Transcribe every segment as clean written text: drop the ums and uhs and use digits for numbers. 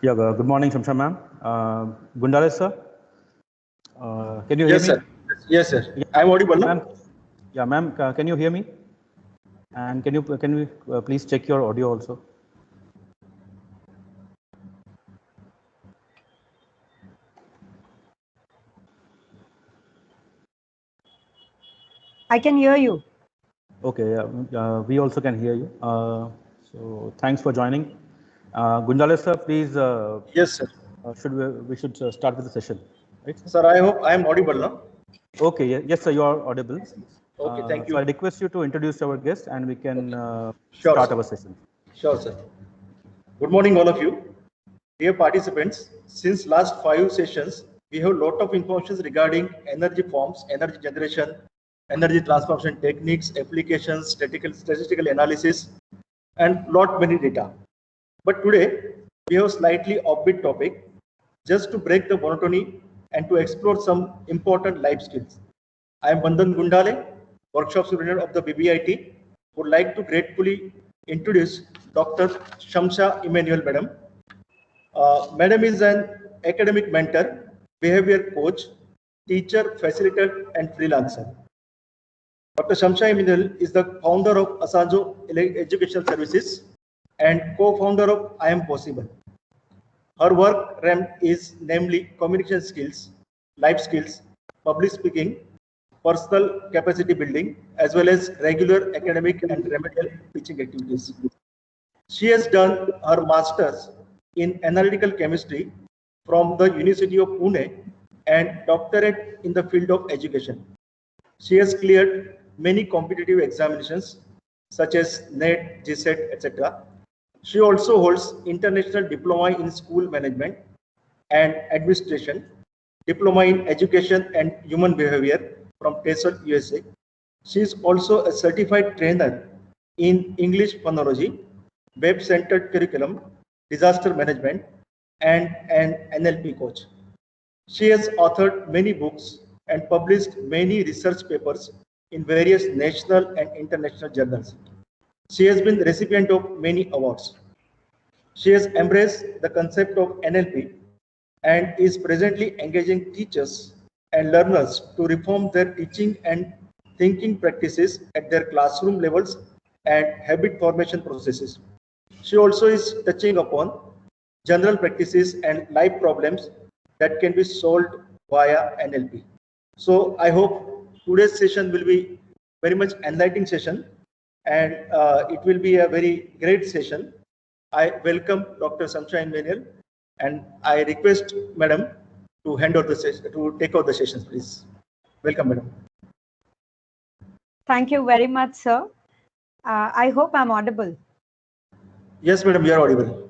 Yeah, good morning, Shamsha ma'am. Gundale sir, can you hear Yes, me? sir. Yes, sir. Yeah, I'm audible, ma'am. no? Yeah, ma'am. Can you hear me? And can we please check your audio also? I can hear you. Okay. We also can hear you. So thanks for joining. Gundale sir, please. Yes, sir. We should start with the session, right? Sir? Sir, I hope I am audible, no? Okay. Yes, sir. You are audible. Okay, thank So I you. request you to introduce our guest, and we can Sure, start sir. our session. Sure, sir. Good morning, all of you. Dear participants, since last 5 sessions, we have a lot of information regarding energy forms, energy generation, energy transformation techniques, applications, statistical analysis, and lot many data. But today, we have a slightly offbeat topic, just to break the monotony and to explore some important life skills. I am Bandan Gundale, workshop superintendent of the BBIT, would like to gratefully introduce Dr. Shamsha Emanuel, madam. Madam is an academic mentor, behavior coach, teacher, facilitator, and freelancer. Dr. Shamsha Emanuel is the founder of Asanjo Educational Services and co-founder of I Am Possible. Her work realm is namely communication skills, life skills, public speaking, personal capacity building, as well as regular academic and remedial teaching activities. She has done her master's in analytical chemistry from the University of Pune and doctorate in the field of education. She has cleared many competitive examinations such as NET, GSET, etc. She also holds international diploma in school management and administration, diploma in education and human behavior from TESOL, USA. She is also a certified trainer in English phonology, web-centered curriculum, disaster management, and an NLP coach. She has authored many books and published many research papers in various national and international journals. She has been the recipient of many awards. She has embraced the concept of NLP and is presently engaging teachers and learners to reform their teaching and thinking practices at their classroom levels and habit formation processes. She also is touching upon general practices and life problems that can be solved via NLP. So I hope today's session will be very much enlightening session, and it will be a very great session. I welcome Dr. Shamsha Emanuel, and I request Madam to hand over the session, to take over the sessions, please. Welcome, Madam. Thank you very much, sir. I hope I'm audible. Yes, Madam, you are audible.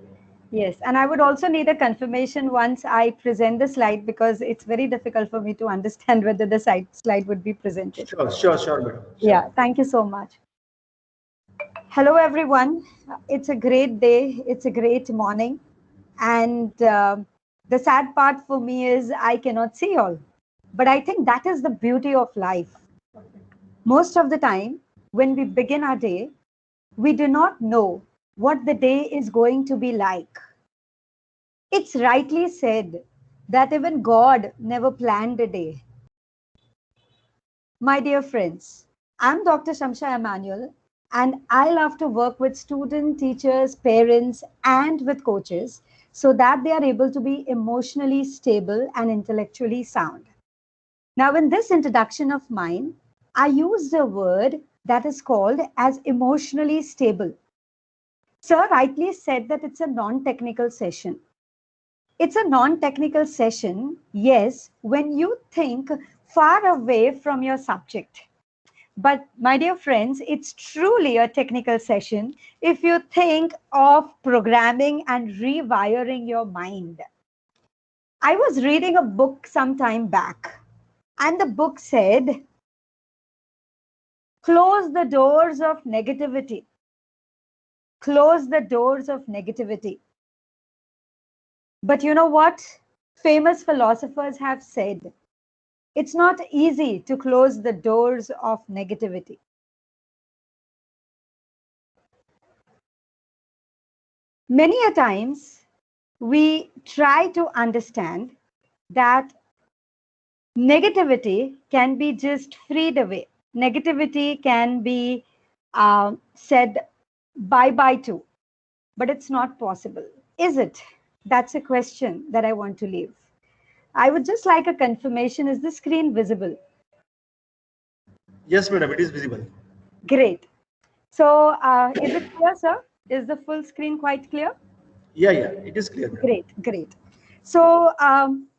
Yes, and I would also need a confirmation once I present the slide because it's very difficult for me to understand whether the slide would be presented. Sure, Madam. Sure. Yeah, thank you so much. Hello, everyone. It's a great day. It's a great morning. And the sad part for me is I cannot see all. But I think that is the beauty of life. Most of the time, when we begin our day, we do not know what the day is going to be like. It's rightly said that even God never planned a day. My dear friends, I'm Dr. Shamsha Emanuel, and I love to work with students, teachers, parents, and with coaches so that they are able to be emotionally stable and intellectually sound. Now, in this introduction of mine, I used a word that is called as emotionally stable. Sir rightly said that it's a non-technical session. It's a non-technical session, yes, when you think far away from your subject. But my dear friends, it's truly a technical session if you think of programming and rewiring your mind. I was reading a book some time back, and the book said, close the doors of negativity. Close the doors of negativity. But you know what? Famous philosophers have said, it's not easy to close the doors of negativity. Many a times, we try to understand that negativity can be just freed away. Negativity can be said bye-bye to, but it's not possible. Is it? That's a question that I want to leave. I would just like a confirmation. Is the screen visible? Yes, madam, it is visible. Great. So is it clear, sir? Is the full screen quite clear? Yeah, it is clear, madam. Great, great. So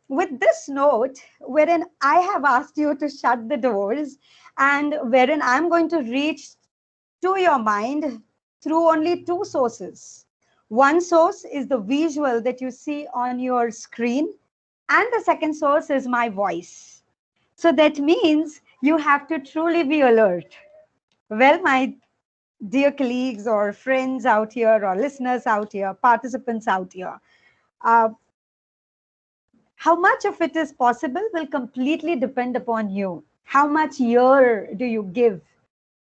with this note, wherein I have asked you to shut the doors and wherein I'm going to reach to your mind through only two sources. One source is the visual that you see on your screen, and the second source is my voice. So that means you have to truly be alert. Well, my dear colleagues or friends out here or listeners out here, participants out here, uh, how much of it is possible will completely depend upon you. How much ear do you give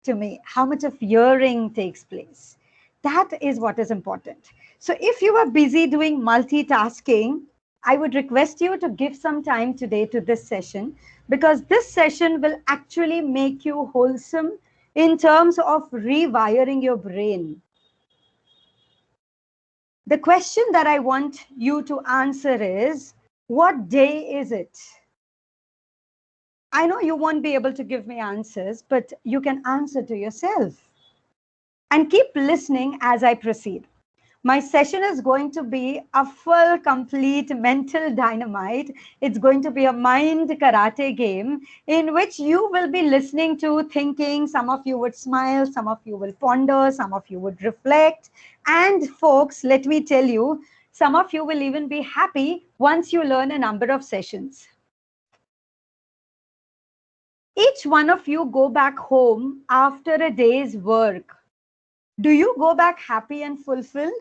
to me? How much of hearing takes place? That is what is important. So if you are busy doing multitasking, I would request you to give some time today to this session, because this session will actually make you wholesome in terms of rewiring your brain. The question that I want you to answer is, what day is it? I know you won't be able to give me answers, but you can answer to yourself. And keep listening as I proceed. My session is going to be a full, complete mental dynamite. It's going to be a mind karate game in which you will be listening to, thinking. Some of you would smile, some of you will ponder, some of you would reflect. And folks, let me tell you, some of you will even be happy once you learn a number of sessions. Each one of you go back home after a day's work. Do you go back happy and fulfilled?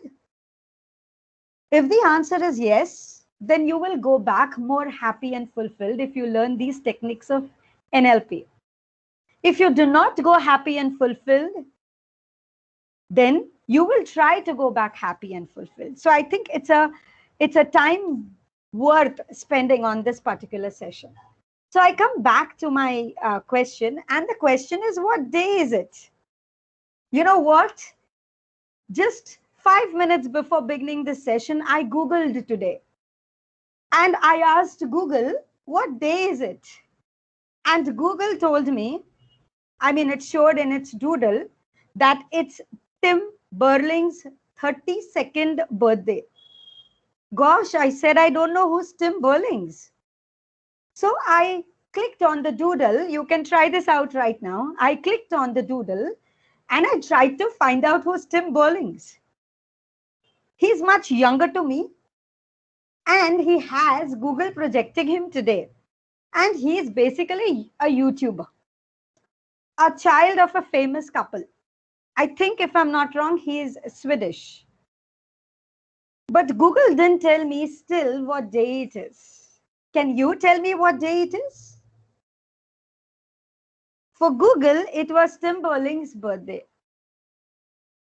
If the answer is yes, then you will go back more happy and fulfilled if you learn these techniques of NLP. If you do not go happy and fulfilled, then you will try to go back happy and fulfilled. So I think it's a time worth spending on this particular session. So I come back to my question, and the question is, what day is it? You know what? Just 5 minutes before beginning this session, I Googled today. And I asked Google, what day is it? And Google told me, it showed in its doodle that it's Tim Berling's 32nd birthday. Gosh, I said, I don't know who's Tim Berling's. So I clicked on the doodle. You can try this out right now. I clicked on the doodle and I tried to find out who's Tim Berling's. He's much younger to me, and he has Google projecting him today. And he's basically a YouTuber, a child of a famous couple. I think, if I'm not wrong, he is Swedish. But Google didn't tell me still what day it is. Can you tell me what day it is? For Google, it was Tim Berling's birthday.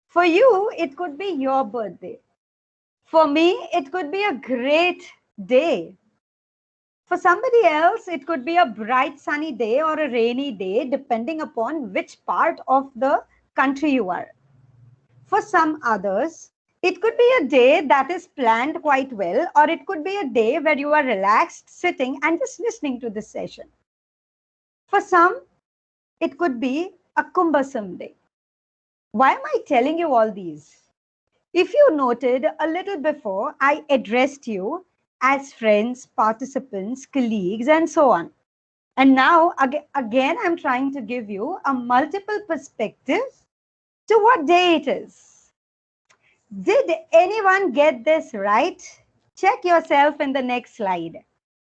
For you, it could be your birthday. For me, it could be a great day. For somebody else, it could be a bright sunny day or a rainy day, depending upon which part of the country you are. For some others, it could be a day that is planned quite well, or it could be a day where you are relaxed, sitting and just listening to this session. For some, it could be a Kumbhasam day. Why am I telling you all these? If you noted a little before, I addressed you as friends, participants, colleagues, and so on. And now, again, I'm trying to give you a multiple perspective to what day it is. Did anyone get this right? Check yourself in the next slide.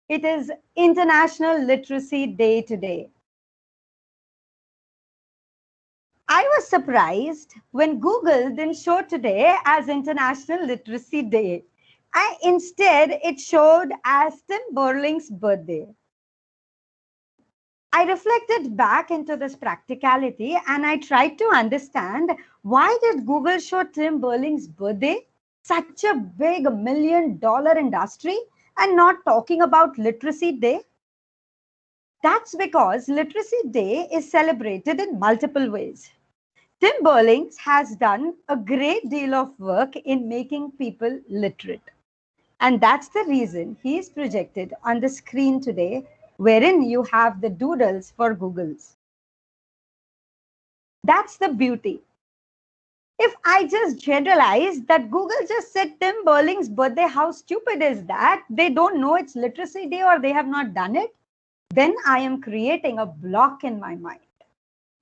It is International Literacy Day today. I was surprised when Google didn't show today as International Literacy Day. Instead, it showed as Tim Berling's birthday. I reflected back into this practicality and I tried to understand, why did Google show Tim Berling's birthday such a big $1 million industry and not talking about Literacy Day? That's because Literacy Day is celebrated in multiple ways. Tim Berners has done a great deal of work in making people literate. And that's the reason he is projected on the screen today, wherein you have the doodles for Googles. That's the beauty. If I just generalize that Google just said Tim Berners' birthday, how stupid is that? They don't know it's Literacy Day or they have not done it. Then I am creating a block in my mind.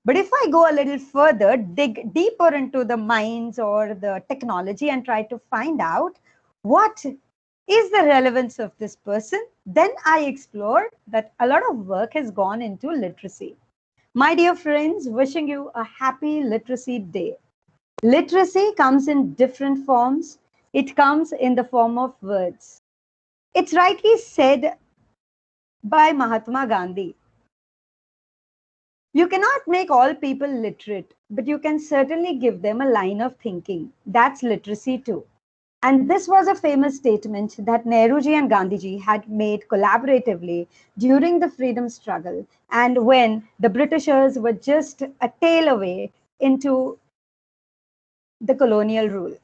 But if I go a little further, dig deeper into the minds or the technology and try to find out what is the relevance of this person, then I explore that a lot of work has gone into literacy. My dear friends, wishing you a happy Literacy Day. Literacy comes in different forms. It comes in the form of words. It's rightly said by Mahatma Gandhi. You cannot make all people literate, but you can certainly give them a line of thinking. That's literacy too. And this was a famous statement that Nehruji and Gandhiji had made collaboratively during the freedom struggle and when the Britishers were just a tail away into the colonial rule.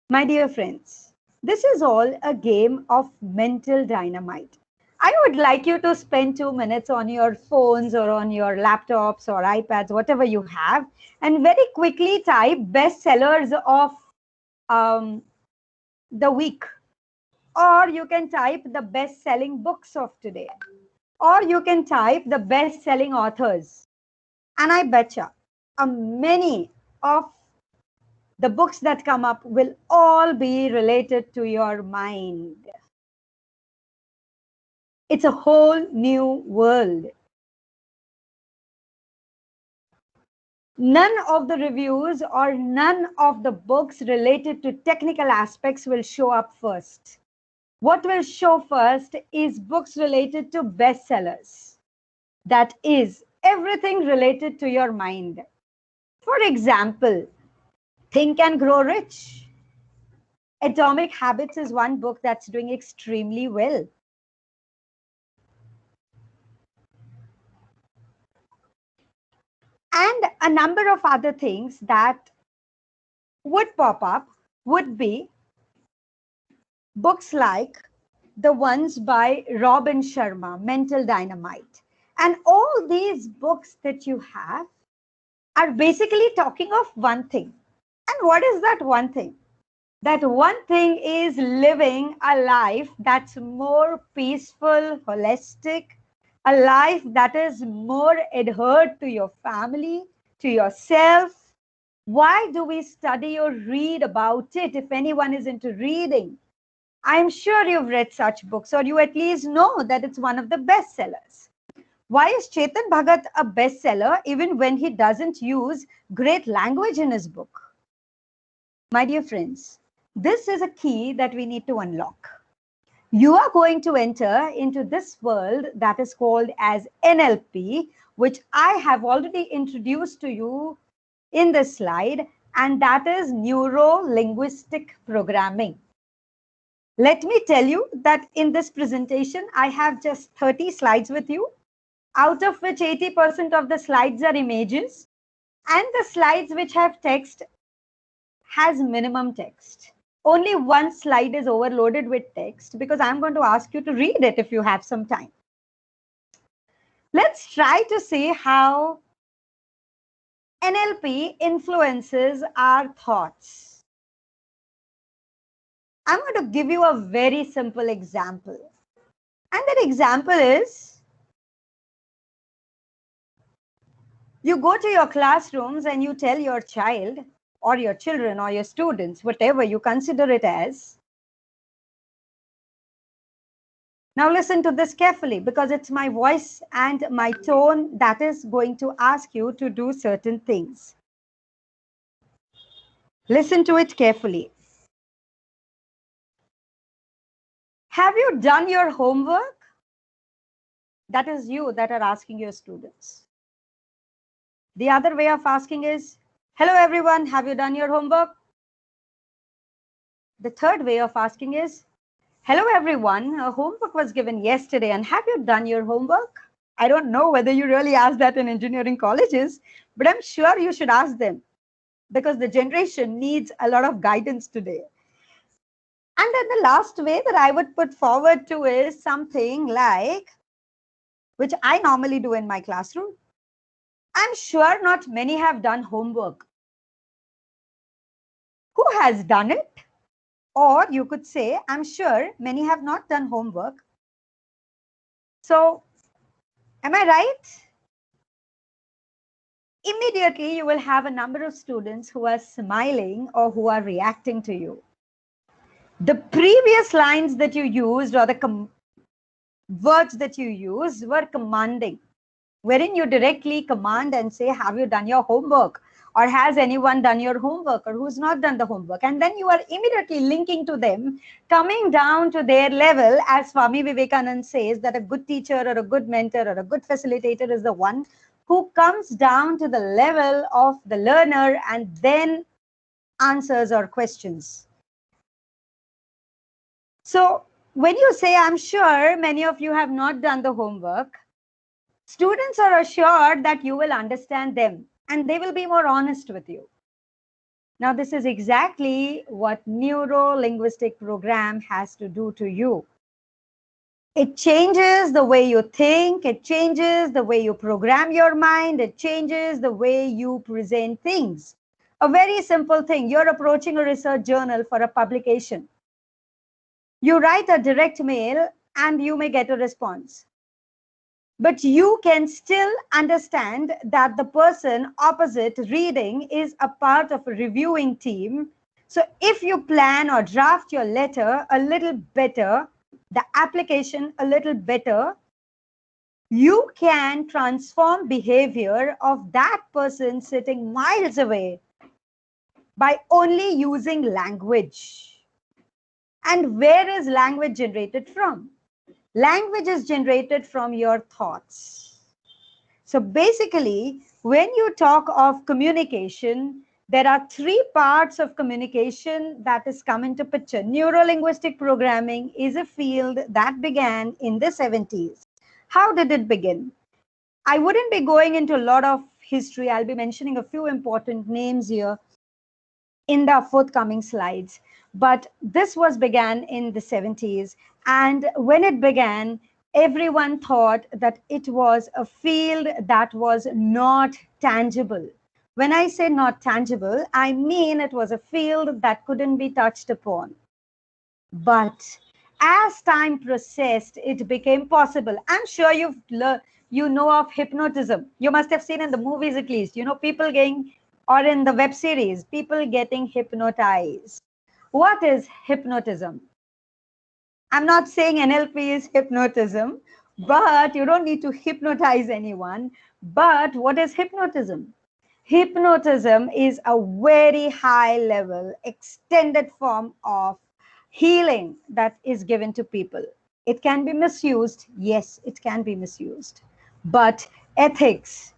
My dear friends, this is all a game of mental dynamite. I would like you to spend 2 minutes on your phones or on your laptops or iPads, whatever you have, and very quickly type bestsellers of the week. Or you can type the best-selling books of today. Or you can type the best-selling authors. And I betcha many of the books that come up will all be related to your mind. It's a whole new world. None of the reviews or none of the books related to technical aspects will show up first. What will show first is books related to bestsellers. That is everything related to your mind. For example, Think and Grow Rich. Atomic Habits is one book that's doing extremely well. And a number of other things that would pop up would be books like the ones by Robin Sharma, Mental Dynamite. And all these books that you have are basically talking of one thing. And what is that one thing? That one thing is living a life that's more peaceful, holistic, a life that is more adhered to your family, to yourself. Why do we study or read about it if anyone is into reading? I'm sure you've read such books, or you at least know that it's one of the bestsellers. Why is Chetan Bhagat a bestseller even when he doesn't use great language in his book? My dear friends, this is a key that we need to unlock. You are going to enter into this world that is called as NLP, which I have already introduced to you in this slide, and that is Neuro-Linguistic Programming. Let me tell you that in this presentation, I have just 30 slides with you, out of which 80% of the slides are images, and the slides which have text has minimum text. Only one slide is overloaded with text because I'm going to ask you to read it if you have some time. Let's try to see how NLP influences our thoughts. I'm going to give you a very simple example. And that example is, you go to your classrooms and you tell your child or your children or your students, whatever you consider it as. Now listen to this carefully because it's my voice and my tone that is going to ask you to do certain things. Listen to it carefully. Have you done your homework? That is you that are asking your students. The other way of asking is, hello everyone, have you done your homework? The third way of asking is, hello everyone, homework was given yesterday and have you done your homework? I don't know whether you really ask that in engineering colleges, but I'm sure you should ask them because the generation needs a lot of guidance today. And then the last way that I would put forward to is something like, which I normally do in my classroom. I'm sure not many have done homework. Who has done it? Or you could say, I'm sure many have not done homework. So, am I right? Immediately, you will have a number of students who are smiling or who are reacting to you. The previous lines that you used or the words that you used were commanding, wherein you directly command and say, have you done your homework? Or has anyone done your homework? Or who's not done the homework? And then you are immediately linking to them, coming down to their level, as Swami Vivekananda says, that a good teacher or a good mentor or a good facilitator is the one who comes down to the level of the learner and then answers or questions. So when you say, I'm sure many of you have not done the homework, students are assured that you will understand them and they will be more honest with you. Now, this is exactly what neuro-linguistic program has to do to you. It changes the way you think, it changes the way you program your mind, it changes the way you present things. A very simple thing, you're approaching a research journal for a publication. You write a direct mail and you may get a response. But you can still understand that the person opposite reading is a part of a reviewing team. So if you plan or draft your letter a little better, the application a little better, you can transform behavior of that person sitting miles away by only using language. And where is language generated from? Language is generated from your thoughts. So basically, when you talk of communication, there are three parts of communication that is come into picture. Neuro-linguistic programming is a field that began in the 70s. How did it begin? I wouldn't be going into a lot of history. I'll be mentioning a few important names here in the forthcoming slides. But this was began in the 70s. And when it began, everyone thought that it was a field that was not tangible. When I say not tangible, I mean it was a field that couldn't be touched upon. But as time processed, it became possible. I'm sure you know of hypnotism. You must have seen in the movies at least, people getting, or in the web series, people getting hypnotized. What is hypnotism? I'm not saying NLP is hypnotism, but you don't need to hypnotize anyone. But what is hypnotism? Hypnotism is a very high level, extended form of healing that is given to people. It can be misused. Yes, it can be misused. But ethics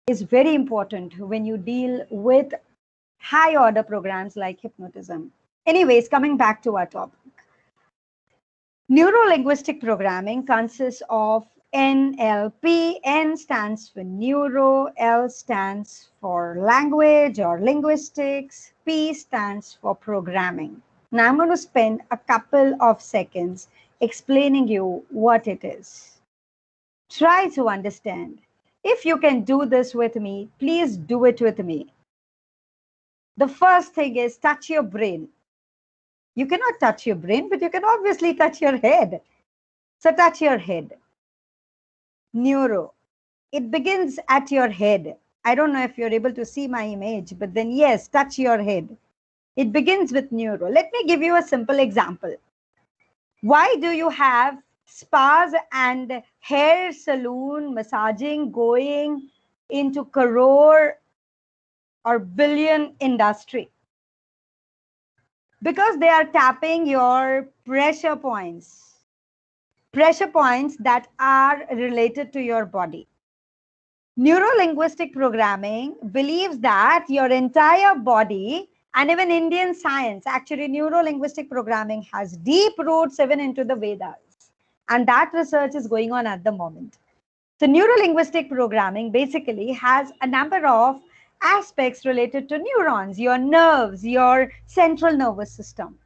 is very important when you deal with high order programs like hypnotism. Anyways, coming back to our topic. Neuro-linguistic programming consists of NLP. N stands for neuro, L stands for language or linguistics, P stands for programming. Now I'm going to spend a couple of seconds explaining you what it is. Try to understand. If you can do this with me, please do it with me. The first thing is touch your brain. You cannot touch your brain, but you can obviously touch your head. So touch your head. Neuro. It begins at your head. I don't know if you're able to see my image, but then yes, touch your head. It begins with neuro. Let me give you a simple example. Why do you have spas and hair salon massaging going into crore or billion industry? Because they are tapping your pressure points that are related to your body. Neuro-linguistic programming believes that your entire body And even Indian science, actually neuro-linguistic programming has deep roots even into the Vedas. And that research is going on at the moment. So neuro-linguistic programming basically has a number of aspects related to neurons, your nerves, your central nervous system.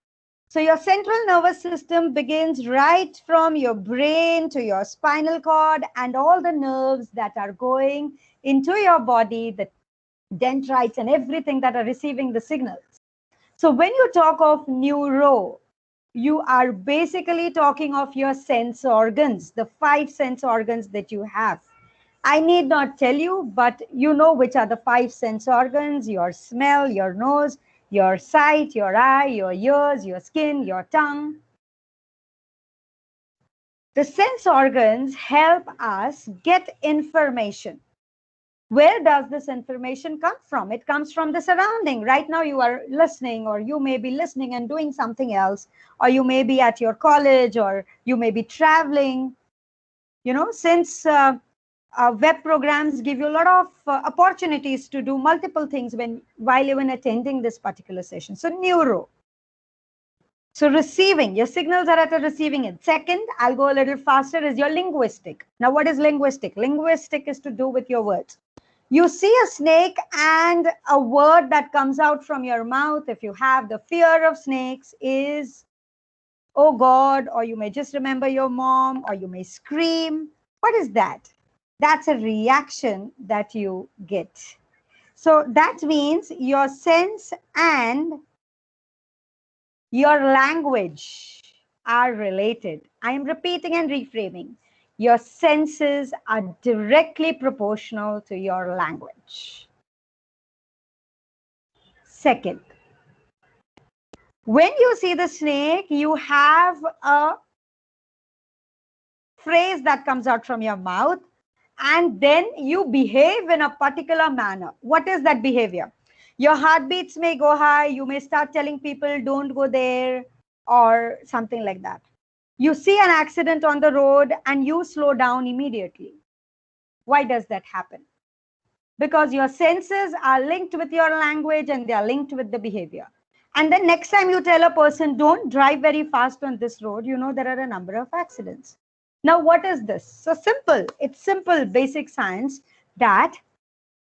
So your central nervous system begins right from your brain to your spinal cord and all the nerves that are going into your body, the dendrites and everything that are receiving the signals. So when you talk of neuro, you are basically talking of your sense organs, the 5 sense organs that you have. I need not tell you, but you know which are the 5 sense organs: your smell, your nose, your sight, your eye, your ears, your skin, your tongue. The sense organs help us get information. Where does this information come from? It comes from the surrounding. Right now you are listening, or you may be listening and doing something else, or you may be at your college, or you may be traveling. You know, since web programs give you a lot of opportunities to do multiple things while even attending this particular session. So neuro. So receiving, your signals are at a receiving end. Second, I'll go a little faster, is your linguistic. Now, what is linguistic? Linguistic is to do with your words. You see a snake and a word that comes out from your mouth, if you have the fear of snakes, is, oh God, or you may just remember your mom, or you may scream. What is that? That's a reaction that you get. So that means your sense and your language are related. I am repeating and reframing. Your senses are directly proportional to your language. Second, when you see the snake, you have a phrase that comes out from your mouth, and then you behave in a particular manner. What is that behavior? Your heartbeats may go high. You may start telling people, don't go there, or something like that. You see an accident on the road and you slow down immediately. Why does that happen? Because your senses are linked with your language and they are linked with the behavior. And then next time you tell a person, don't drive very fast on this road, you know there are a number of accidents. Now, what is this? So simple. It's simple, basic science that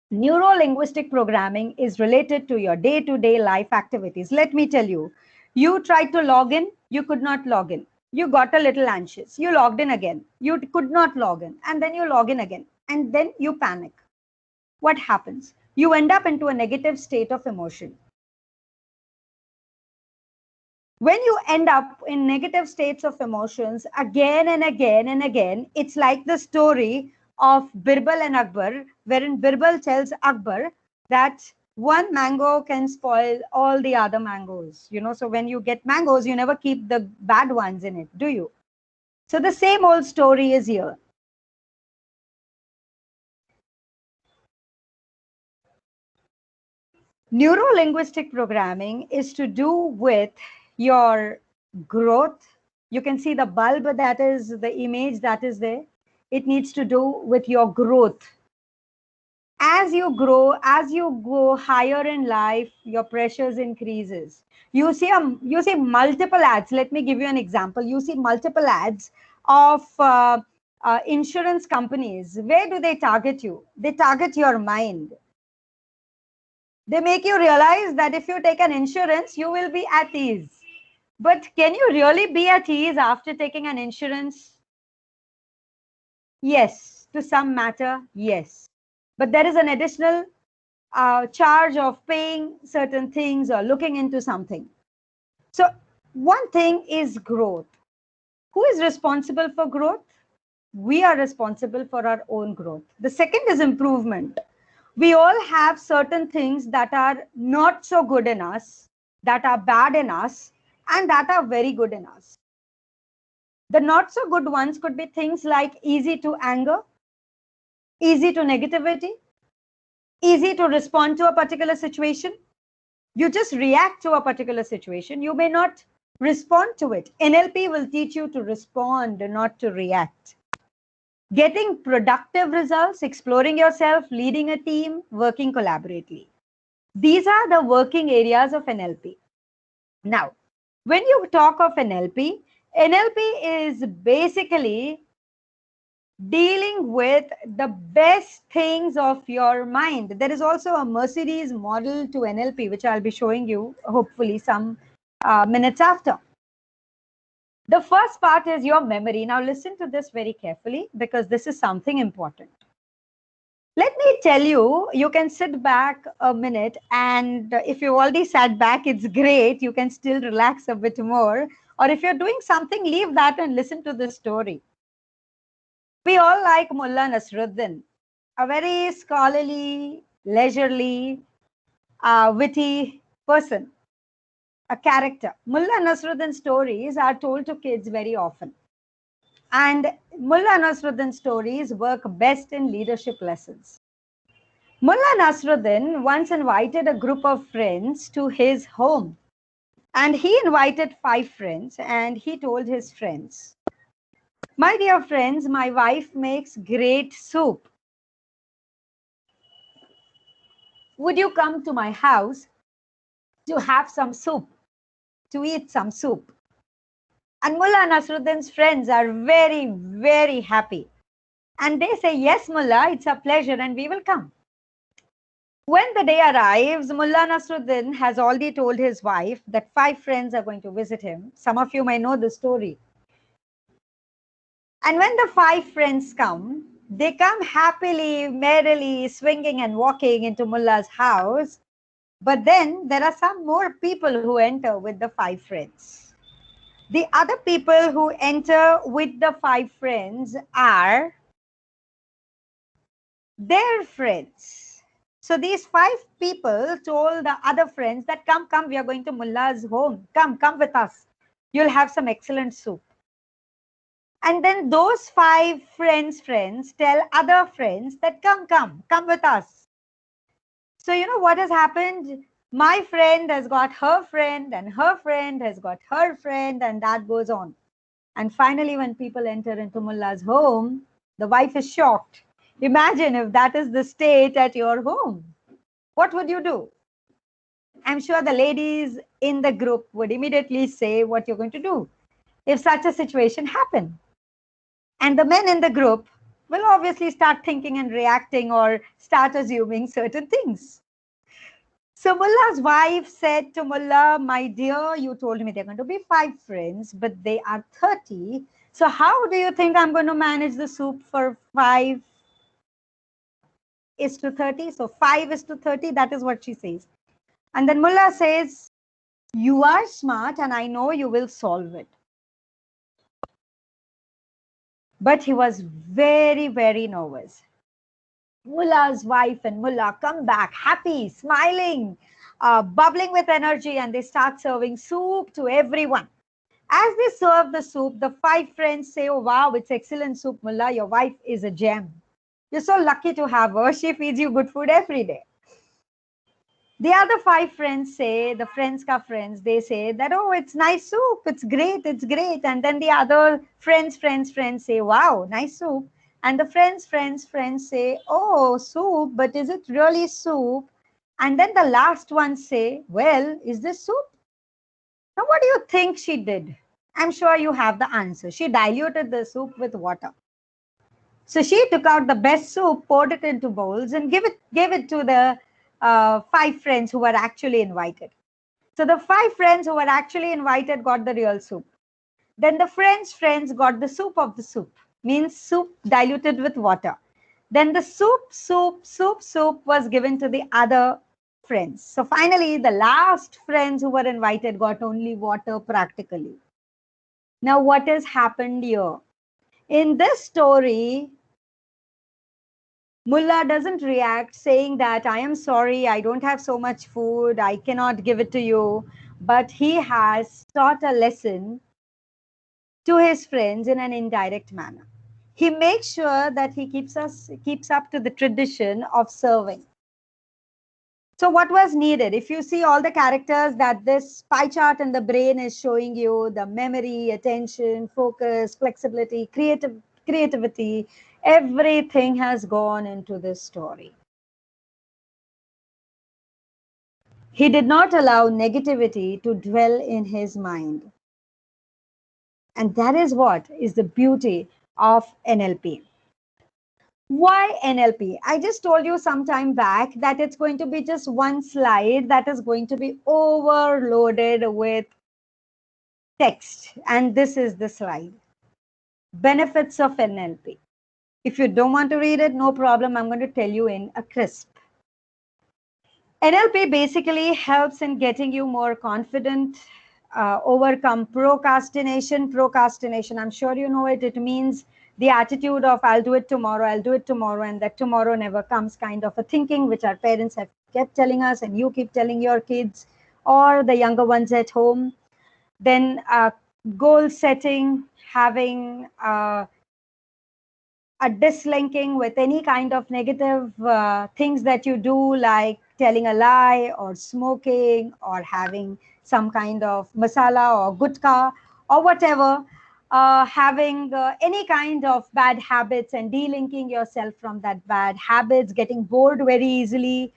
neuro-linguistic programming is related to your day-to-day life activities. Let me tell you, you tried to log in, you could not log in. You got a little anxious. You logged in again. You could not log in. And then you log in again. And then you panic. What happens? You end up into a negative state of emotion. When you end up in negative states of emotions again and again and again, it's like the story of Birbal and Akbar, wherein Birbal tells Akbar that one mango can spoil all the other mangoes. You know, so when you get mangoes, you never keep the bad ones in it, do you? So the same old story is here. Neuro-linguistic programming is to do with your growth. You can see the bulb, that is the image that is there. It needs to do with your growth. As you grow, as you go higher in life, your pressures increases. You see multiple ads. Let me give you an example. You see multiple ads of insurance companies. Where do they target you? They target your mind. They make you realize that if you take an insurance, you will be at ease. But can you really be at ease after taking an insurance? Yes, to some matter, yes. But there is an additional charge of paying certain things or looking into something. So one thing is growth. Who is responsible for growth? We are responsible for our own growth. The second is improvement. We all have certain things that are not so good in us, that are bad in us, and that are very good in us. The not so good ones could be things like easy to anger, easy to negativity, easy to respond to a particular situation. You just react to a particular situation. You may not respond to it. NLP will teach you to respond, not to react. Getting productive results, exploring yourself, leading a team, working collaboratively. These are the working areas of NLP. Now, when you talk of NLP is basically dealing with the best things of your mind. There is also a Mercedes model to NLP, which I'll be showing you hopefully some minutes after. The first part is your memory. Now listen to this very carefully because this is something important. Let me tell you, you can sit back a minute, and if you've already sat back, it's great. You can still relax a bit more. Or if you're doing something, leave that and listen to this story. We all like Mullah Nasruddin, a very scholarly, leisurely, witty person, a character. Mullah Nasruddin stories are told to kids very often. And Mullah Nasruddin stories work best in leadership lessons. Mullah Nasruddin once invited a group of friends to his home. And he invited 5 friends and he told his friends, "My dear friends, my wife makes great soup. Would you come to my house to have some soup, to eat some soup?" And Mullah Nasruddin's friends are very, very happy. And they say, "Yes, Mullah, it's a pleasure and we will come." When the day arrives, Mullah Nasruddin has already told his wife that 5 friends are going to visit him. Some of you may know the story. And when the 5 friends come, they come happily, merrily, swinging and walking into Mullah's house. But then there are some more people who enter with the 5 friends. The other people who enter with the 5 friends are their friends. So these 5 people told the other friends that, "Come, come, we are going to Mullah's home. Come with us. You'll have some excellent soup." And then those 5 friends tell other friends that, come with us. So you know what has happened? My friend has got her friend and her friend has got her friend, and that goes on. And finally, when people enter into Mullah's home, the wife is shocked. Imagine if that is the state at your home. What would you do? I'm sure the ladies in the group would immediately say what you're going to do if such a situation happened. And the men in the group will obviously start thinking and reacting or start assuming certain things. So Mullah's wife said to Mullah, "My dear, you told me there are going to be 5 friends, but they are 30. So how do you think I'm going to manage the soup for 5 is to 30? So 5 is to 30, that is what she says." And then Mullah says, "You are smart and I know you will solve it." But he was very, very nervous. Mullah's wife and Mullah come back happy, smiling, bubbling with energy, and they start serving soup to everyone. As they serve the soup, the 5 friends say, "Oh, wow, it's excellent soup, Mullah. Your wife is a gem. You're so lucky to have her. She feeds you good food every day." The other 5 friends say, the friends ka friends, they say that, "Oh, it's nice soup. It's great. It's great." And then the other friends say, "Wow, nice soup." And the friends say, "Oh, soup, but is it really soup?" And then the last one say, "Well, is this soup?" Now, what do you think she did? I'm sure you have the answer. She diluted the soup with water. So she took out the best soup, poured it into bowls, and gave it to the 5 friends who were actually invited. So the 5 friends who were actually invited got the real soup. Then the friends got the soup of the soup, means soup diluted with water. Then the soup was given to the other friends. So finally, the last friends who were invited got only water practically. Now, what has happened here? In this story, Mullah doesn't react saying that, "I am sorry, I don't have so much food, I cannot give it to you." But he has taught a lesson to his friends in an indirect manner. He makes sure that he keeps up to the tradition of serving. So what was needed? If you see all the characters that this pie chart in the brain is showing you, the memory, attention, focus, flexibility, creativity, everything has gone into this story. He did not allow negativity to dwell in his mind. And that is what is the beauty of NLP. Why NLP? I just told you some time back that it's going to be just one slide that is going to be overloaded with text. And this is the slide. Benefits of NLP. If you don't want to read it, no problem. I'm going to tell you in a crisp. NLP basically helps in getting you more confident, overcome procrastination. Procrastination, I'm sure you know it. It means the attitude of I'll do it tomorrow, and that tomorrow never comes kind of a thinking, which our parents have kept telling us, and you keep telling your kids or the younger ones at home. Then goal setting, having a dislinking with any kind of negative things that you do, like telling a lie or smoking or having some kind of masala or gutka or whatever, having any kind of bad habits and delinking yourself from that bad habits, getting bored very easily,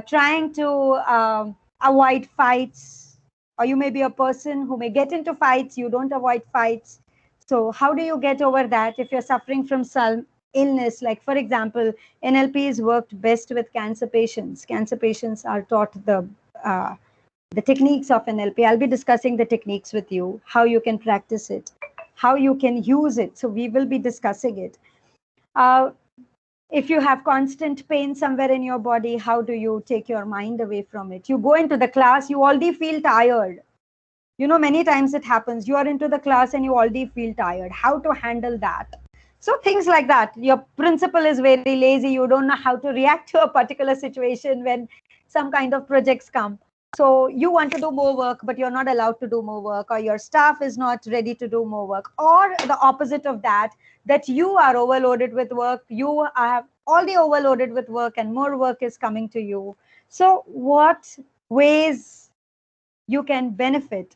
trying to avoid fights, or you may be a person who may get into fights, you don't avoid fights. So how do you get over that if you're suffering from some illness? Like, for example, NLP is worked best with cancer patients. Cancer patients are taught the techniques of NLP. I'll be discussing the techniques with you, how you can practice it, how you can use it. So we will be discussing it. If you have constant pain somewhere in your body, how do you take your mind away from it? You go into the class, you already feel tired. You know, many times it happens. You are into the class and you already feel tired. How to handle that? So things like that. Your principal is very lazy. You don't know how to react to a particular situation when some kind of projects come. So you want to do more work, but you're not allowed to do more work, or your staff is not ready to do more work, or the opposite of that, that you are overloaded with work. You are already overloaded with work and more work is coming to you. So what ways you can benefit?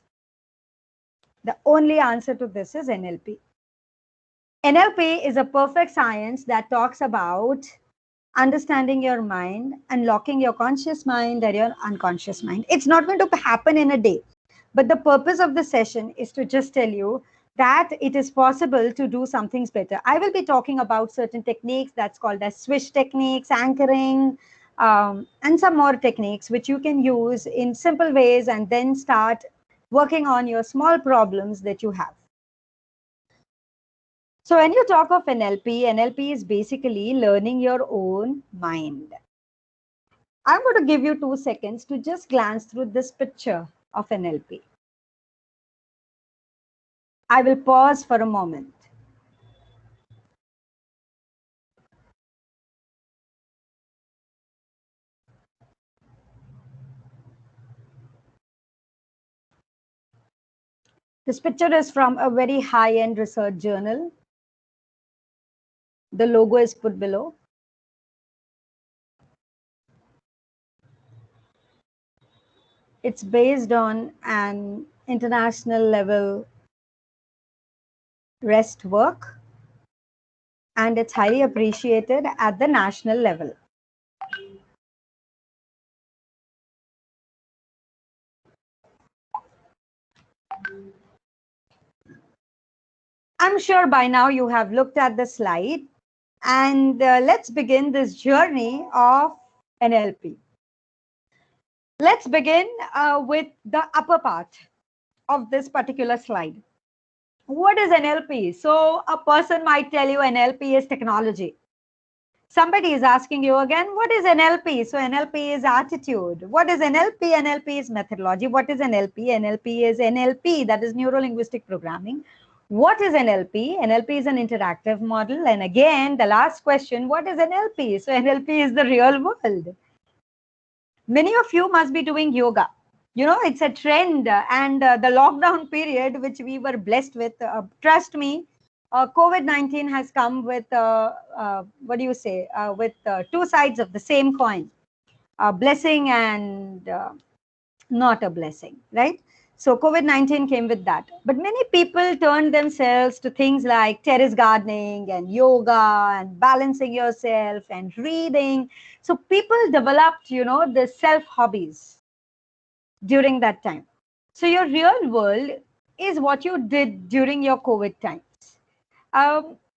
The only answer to this is NLP. NLP is a perfect science that talks about understanding your mind, unlocking your conscious mind and your unconscious mind. It's not going to happen in a day, but the purpose of the session is to just tell you that it is possible to do some things better. I will be talking about certain techniques that's called as swish techniques, anchoring, and some more techniques which you can use in simple ways and then start working on your small problems that you have. So when you talk of NLP is basically learning your own mind. I'm going to give you 2 seconds to just glance through this picture of NLP. I will pause for a moment. This picture is from a very high-end research journal. The logo is put below. It's based on an international level REST work, and it's highly appreciated at the national level. I'm sure by now you have looked at the slide, and let's begin this journey of NLP. Let's begin with the upper part of this particular slide. What is NLP? So a person might tell you NLP is technology. Somebody is asking you again, what is NLP? So NLP is attitude. What is NLP? NLP is methodology. What is NLP? NLP is NLP, that is neuro-linguistic programming. What is NLP? NLP is an interactive model. And again, the last question, what is NLP? So NLP is the real world. Many of you must be doing yoga. You know, it's a trend, and the lockdown period, which we were blessed with, trust me, COVID-19 has come with, what do you say, with 2 sides of the same coin, a blessing and not a blessing, right? So COVID-19 came with that. But many people turned themselves to things like terrace gardening and yoga and balancing yourself and reading. So people developed, you know, the self hobbies. during that time. So your real world is what you did during your COVID times.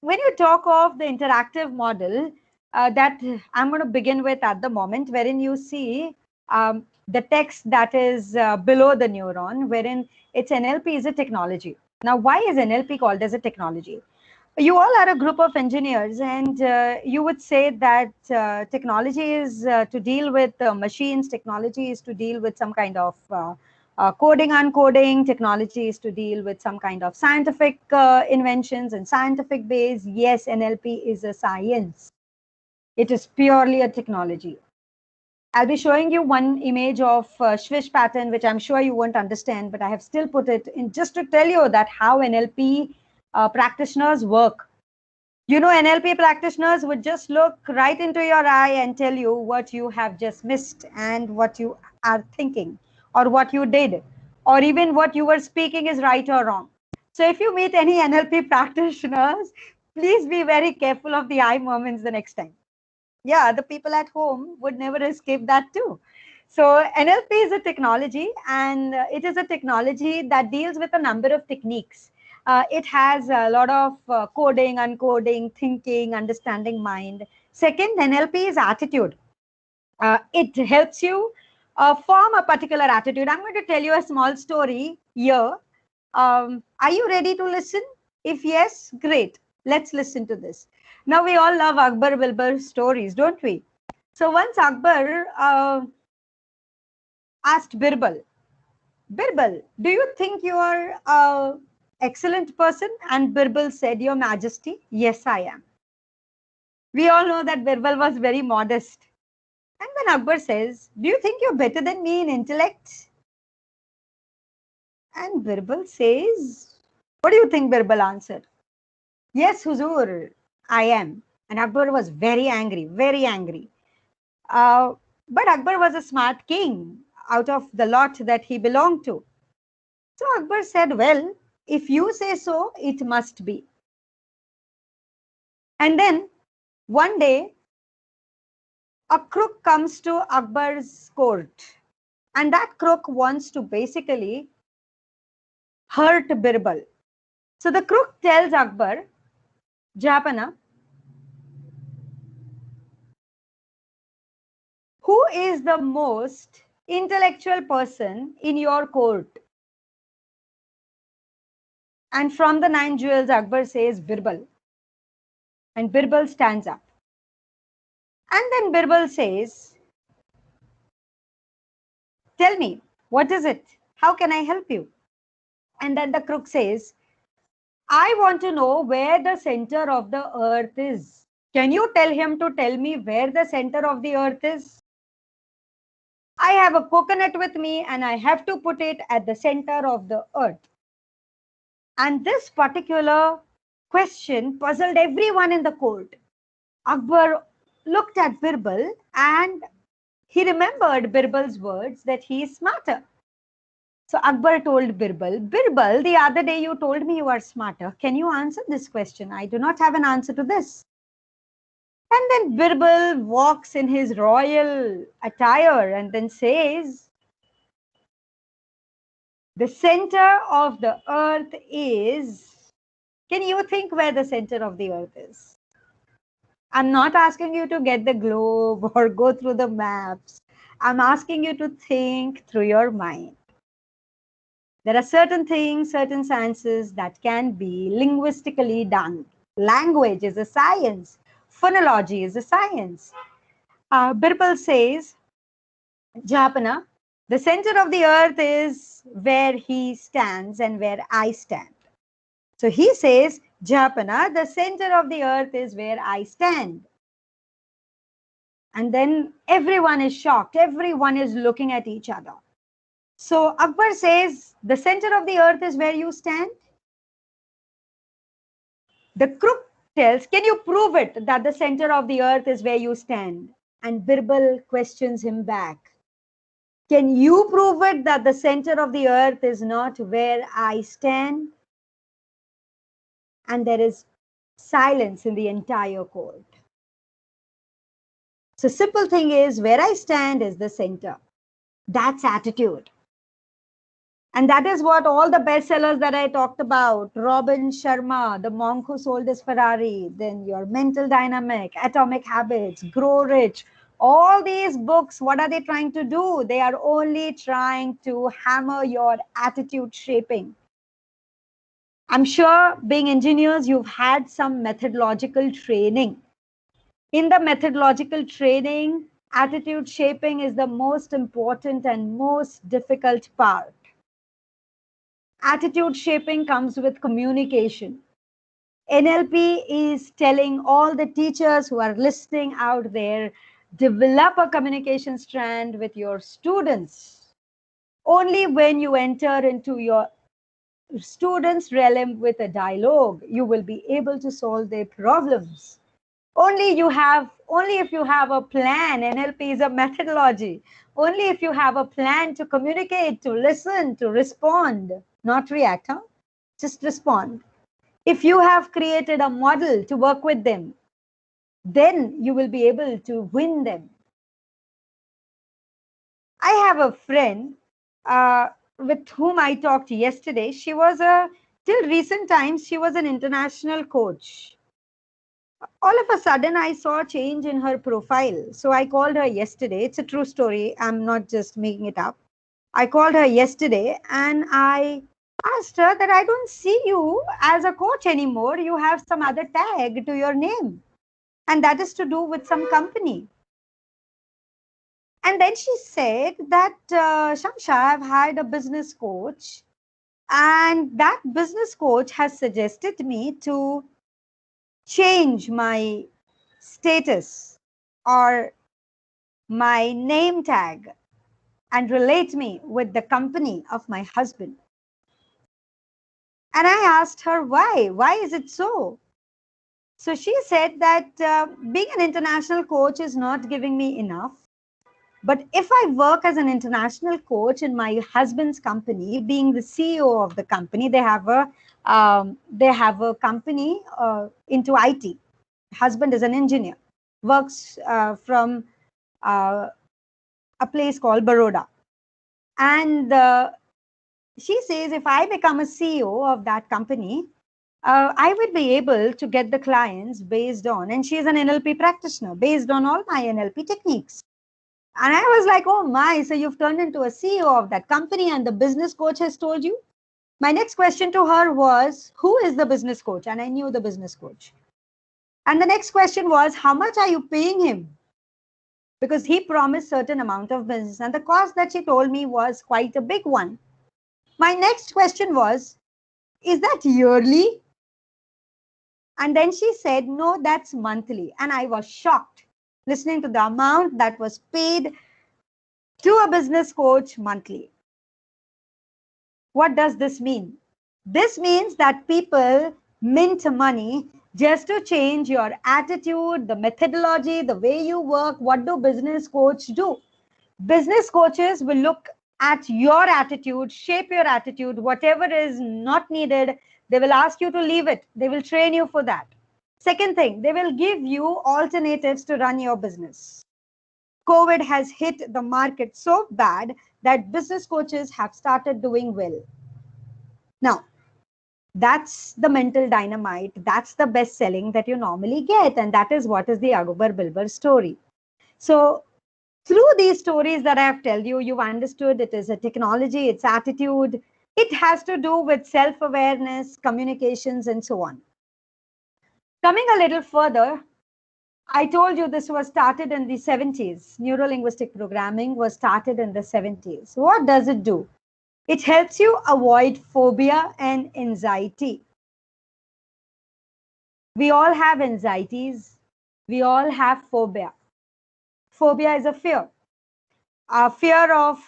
When you talk of the interactive model that I'm going to begin with at the moment, wherein you see the text that is below the neuron, wherein it's NLP is a technology. Now, why is NLP called as a technology? You all are a group of engineers, and you would say that technology is to deal with machines, technology is to deal with some kind of coding, uncoding, technology is to deal with some kind of scientific inventions and scientific base. Yes, NLP is a science. It is purely a technology. I'll be showing you one image of Swish pattern, which I'm sure you won't understand, but I have still put it in just to tell you that how NLP practitioners work. You know, NLP practitioners would just look right into your eye and tell you what you have just missed and what you are thinking or what you did, or even what you were speaking is right or wrong. So if you meet any NLP practitioners, please be very careful of the eye movements the next time. Yeah, the people at home would never escape that too. So NLP is a technology, and it is a technology that deals with a number of techniques. It has a lot of coding, uncoding, thinking, understanding mind. Second, NLP is attitude. It helps you form a particular attitude. I'm going to tell you a small story here. Are you ready to listen? If yes, great. Let's listen to this. Now, we all love Akbar Bilbar stories, don't we? So once Akbar asked Birbal, Birbal, do you think you are an excellent person? And Birbal said, Your Majesty, yes, I am. We all know that Birbal was very modest. And when Akbar says, do you think you're better than me in intellect? And Birbal says, what do you think? Birbal answered, Yes, Huzur, I am. And Akbar was very angry, very angry. But Akbar was a smart king out of the lot that he belonged to. So Akbar said, well, if you say so, it must be. And then one day, a crook comes to Akbar's court. And that crook wants to basically hurt Birbal. So the crook tells Akbar, Japana, who is the most intellectual person in your court? And from the 9 jewels, Akbar says Birbal. And Birbal stands up. And then Birbal says, tell me, what is it? How can I help you? And then the crook says, I want to know where the center of the earth is. Can you tell him to tell me where the center of the earth is? I have a coconut with me and I have to put it at the center of the earth. And this particular question puzzled everyone in the court. Akbar looked at Birbal and he remembered Birbal's words that he is smarter. So Akbar told Birbal, Birbal, the other day you told me you are smarter. Can you answer this question? I do not have an answer to this. And then Birbal walks in his royal attire and then says, the center of the earth is, can you think where the center of the earth is? I'm not asking you to get the globe or go through the maps. I'm asking you to think through your mind. There are certain things, certain sciences that can be linguistically done. Language is a science. Phonology is a science. Birbal says, Japana, the center of the earth is where he stands and where I stand. So he says, Japana, the center of the earth is where I stand. And then everyone is shocked. Everyone is looking at each other. So Akbar says, the center of the earth is where you stand. The crook tells, can you prove it that the center of the earth is where you stand? And Birbal questions him back. Can you prove it that the center of the earth is not where I stand? And there is silence in the entire court. So simple thing is, where I stand is the center. That's attitude. And that is what all the bestsellers that I talked about, Robin Sharma, The Monk Who Sold His Ferrari, then your Mental Dynamic, Atomic Habits, Grow Rich, all these books, what are they trying to do? They are only trying to hammer your attitude shaping. I'm sure being engineers, you've had some methodological training. In the methodological training, attitude shaping is the most important and most difficult part. Attitude shaping comes with communication. NLP is telling all the teachers who are listening out there, develop a communication strand with your students. Only when you enter into your students' realm with a dialogue, you will be able to solve their problems. Only if you have a plan. NLP is a methodology. Only if you have a plan to communicate, to listen, to respond, not react, just respond. If you have created a model to work with them, then you will be able to win them. I have a friend with whom I talked yesterday. Till recent times, she was an international coach. All of a sudden, I saw a change in her profile. So I called her yesterday. It's a true story. I'm not just making it up. I called her yesterday and I asked her that I don't see you as a coach anymore. You have some other tag to your name. And that is to do with some company. And then she said that, Shamsha, I've hired a business coach. And that business coach has suggested me to change my status or my name tag and relate me with the company of my husband. And I asked her why. Why is it so? So she said that being an international coach is not giving me enough. But if I work as an international coach in my husband's company, being the CEO of the company, they have a company into IT. Husband is an engineer, works from a place called Baroda. And she says, if I become a CEO of that company, I would be able to get the clients based on, and she is an NLP practitioner, based on all my NLP techniques. And I was like, oh my, so you've turned into a CEO of that company and the business coach has told you? My next question to her was, who is the business coach? And I knew the business coach. And the next question was, how much are you paying him? Because he promised certain amount of business. And the cost that she told me was quite a big one. My next question was, is that yearly? And then she said, no, that's monthly. And I was shocked listening to the amount that was paid to a business coach monthly. What does this mean? This means that people mint money just to change your attitude, the methodology, the way you work. What do business coaches do? Business coaches will look at your attitude, shape your attitude, whatever is not needed, they will ask you to leave it. They will train you for that. Second thing, they will give you alternatives to run your business. COVID has hit the market so bad that business coaches have started doing well. Now, that's the mental dynamite. That's the best selling that you normally get. And that is what is the Akbar Bilbar story. So through these stories that I have told you, you've understood it is a technology, it's attitude. It has to do with self-awareness, communications, and so on. Coming a little further, I told you this was started in the 70s. Neuro-linguistic programming was started in the 70s. What does it do? It helps you avoid phobia and anxiety. We all have anxieties. We all have phobia. Phobia is a fear. A fear of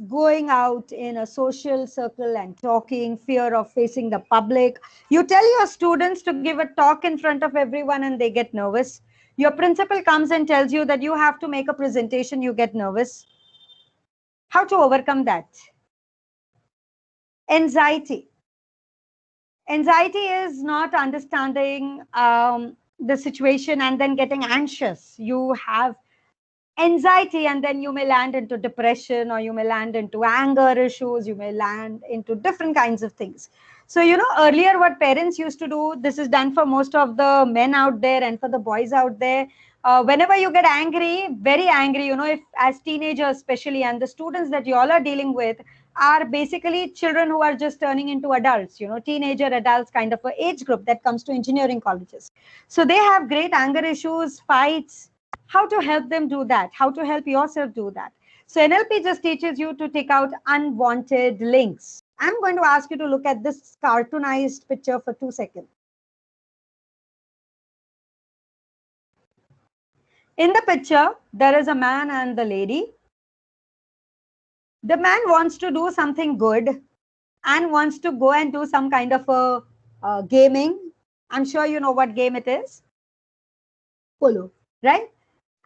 going out in a social circle and talking, fear of facing the public. You tell your students to give a talk in front of everyone and they get nervous. Your principal comes and tells you that you have to make a presentation, you get nervous. How to overcome that? Anxiety. Anxiety is not understanding the situation and then getting anxious. You have anxiety, and then you may land into depression, or you may land into anger issues, you may land into different kinds of things. So, earlier what parents used to do, this is done for most of the men out there and for the boys out there. Whenever you get angry, very angry, if as teenagers especially, and the students that you all are dealing with are basically children who are just turning into adults, teenager adults kind of a age group that comes to engineering colleges. So they have great anger issues, fights. How to help them do that? How to help yourself do that? So NLP just teaches you to take out unwanted links. I'm going to ask you to look at this cartoonized picture for 2 seconds. In the picture, there is a man and the lady. The man wants to do something good and wants to go and do some kind of a gaming. I'm sure you know what game it is. Polo, right?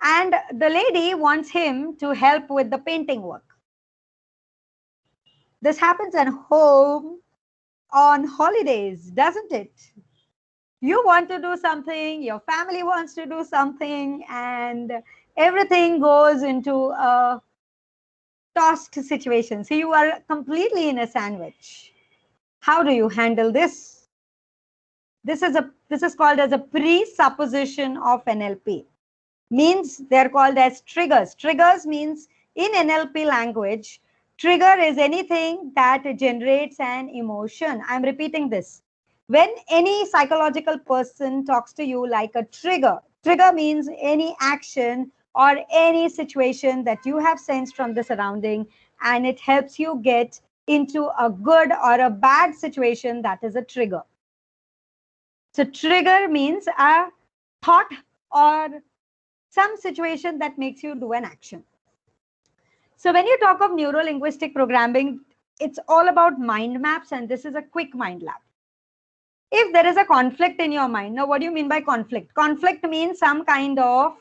And the lady wants him to help with the painting work. This happens at home on holidays, doesn't it? You want to do something, your family wants to do something, and everything goes into a tossed situation. So you are completely in a sandwich. How do you handle this? This is called as a presupposition of NLP. Means they're called as triggers. Triggers means in NLP language, trigger is anything that generates an emotion. I'm repeating this. When any psychological person talks to you like a trigger, trigger means any action or any situation that you have sensed from the surrounding, and it helps you get into a good or a bad situation. That is a trigger. So trigger means a thought or some situation that makes you do an action. So when you talk of neuro-linguistic programming, it's all about mind maps, and this is a quick mind map. If there is a conflict in your mind, now what do you mean by conflict? Conflict means some kind of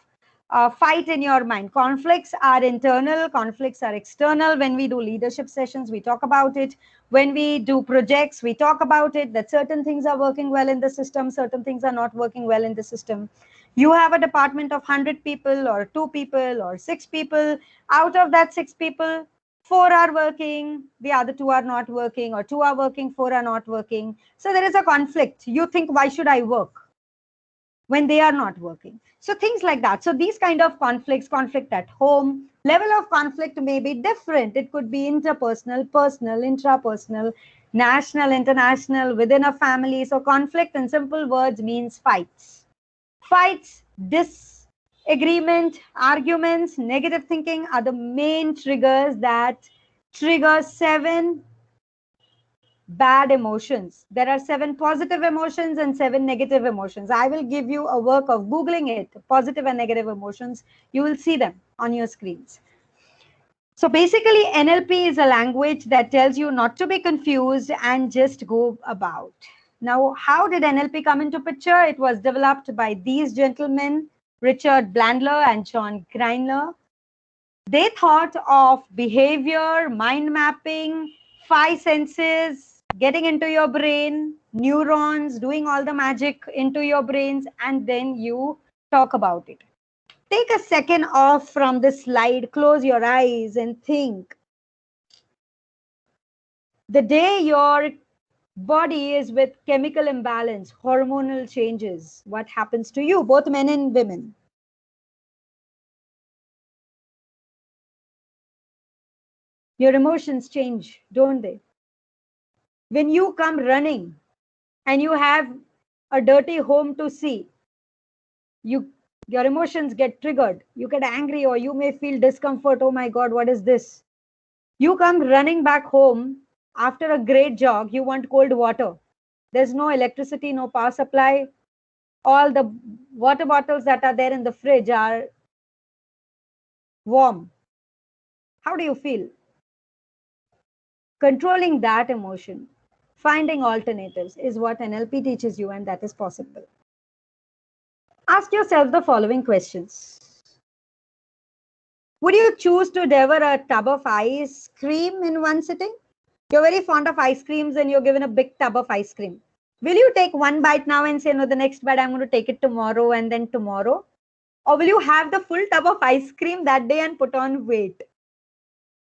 fight in your mind. Conflicts are internal, conflicts are external. When we do leadership sessions, we talk about it. When we do projects, we talk about it, that certain things are working well in the system, certain things are not working well in the system. You have a department of 100 people or 2 people or 6 people. Out of that 6 people, 4 are working, the other 2 are not working, or 2 are working, 4 are not working. So there is a conflict. You think, why should I work when they are not working? So things like that. So these kind of conflicts, conflict at home, level of conflict may be different. It could be interpersonal, personal, intrapersonal, national, international, within a family. So conflict in simple words means fights. Fights, disagreement, arguments, negative thinking are the main triggers that trigger 7 bad emotions. There are 7 positive emotions and 7 negative emotions. I will give you a work of Googling it, positive and negative emotions. You will see them on your screens. So basically, NLP is a language that tells you not to be confused and just go about. Now, how did NLP come into picture? It was developed by these gentlemen, Richard Bandler and John Grindler. They thought of behavior, mind mapping, 5 senses, getting into your brain, neurons, doing all the magic into your brains, and then you talk about it. Take a second off from this slide, close your eyes and think. The day your body is with chemical imbalance, hormonal changes, what happens to you, both men and women? Your emotions change, don't they? When you come running and you have a dirty home to see, your emotions get triggered. You get angry, or you may feel discomfort. Oh my God, what is this? You come running back home after a great jog. You want cold water. There's no electricity, no power supply. All the water bottles that are there in the fridge are warm. How do you feel? Controlling that emotion, finding alternatives is what NLP teaches you, and that is possible. Ask yourself the following questions. Would you choose to devour a tub of ice cream in one sitting? You're very fond of ice creams and you're given a big tub of ice cream. Will you take one bite now and say, no, the next bite I'm going to take it tomorrow and then tomorrow? Or will you have the full tub of ice cream that day and put on weight?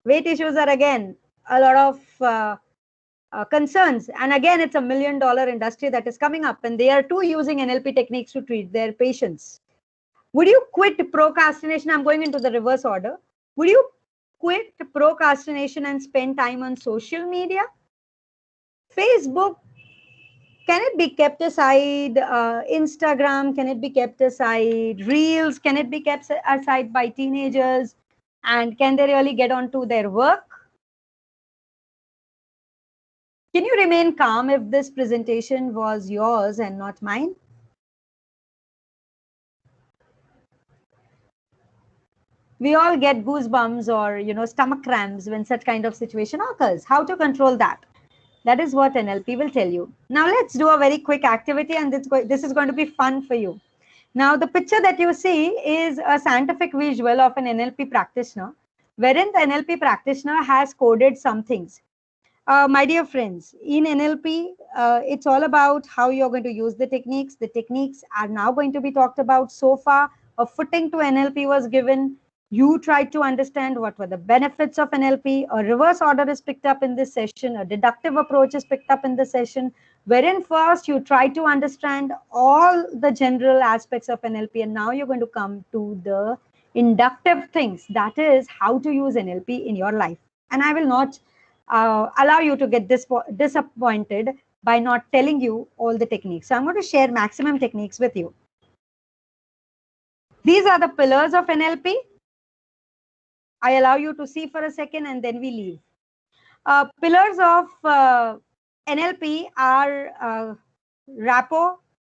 Weight issues are again a lot of concerns. And again, it's $1 million industry that is coming up, and they are too using NLP techniques to treat their patients. Would you quit procrastination? I'm going into the reverse order. Would you quit procrastination and spend time on social media? Facebook, can it be kept aside? Instagram, can it be kept aside? Reels, can it be kept aside by teenagers? And can they really get on to their work? Can you remain calm if this presentation was yours and not mine? We all get goosebumps or stomach cramps when such kind of situation occurs. How to control that? That is what NLP will tell you. Now let's do a very quick activity, and this is going to be fun for you. Now the picture that you see is a scientific visual of an NLP practitioner, wherein the NLP practitioner has coded some things. My dear friends, in NLP, it's all about how you're going to use the techniques. The techniques are now going to be talked about. So far, a footing to NLP was given. You tried to understand what were the benefits of NLP. A reverse order is picked up in this session. A deductive approach is picked up in this session, wherein first you try to understand all the general aspects of NLP, and now you're going to come to the inductive things. That is how to use NLP in your life. And I will not allow you to get disappointed by not telling you all the techniques. So I'm going to share maximum techniques with you. These are the pillars of NLP. I allow you to see for a second and then we leave. Pillars of NLP are rapport,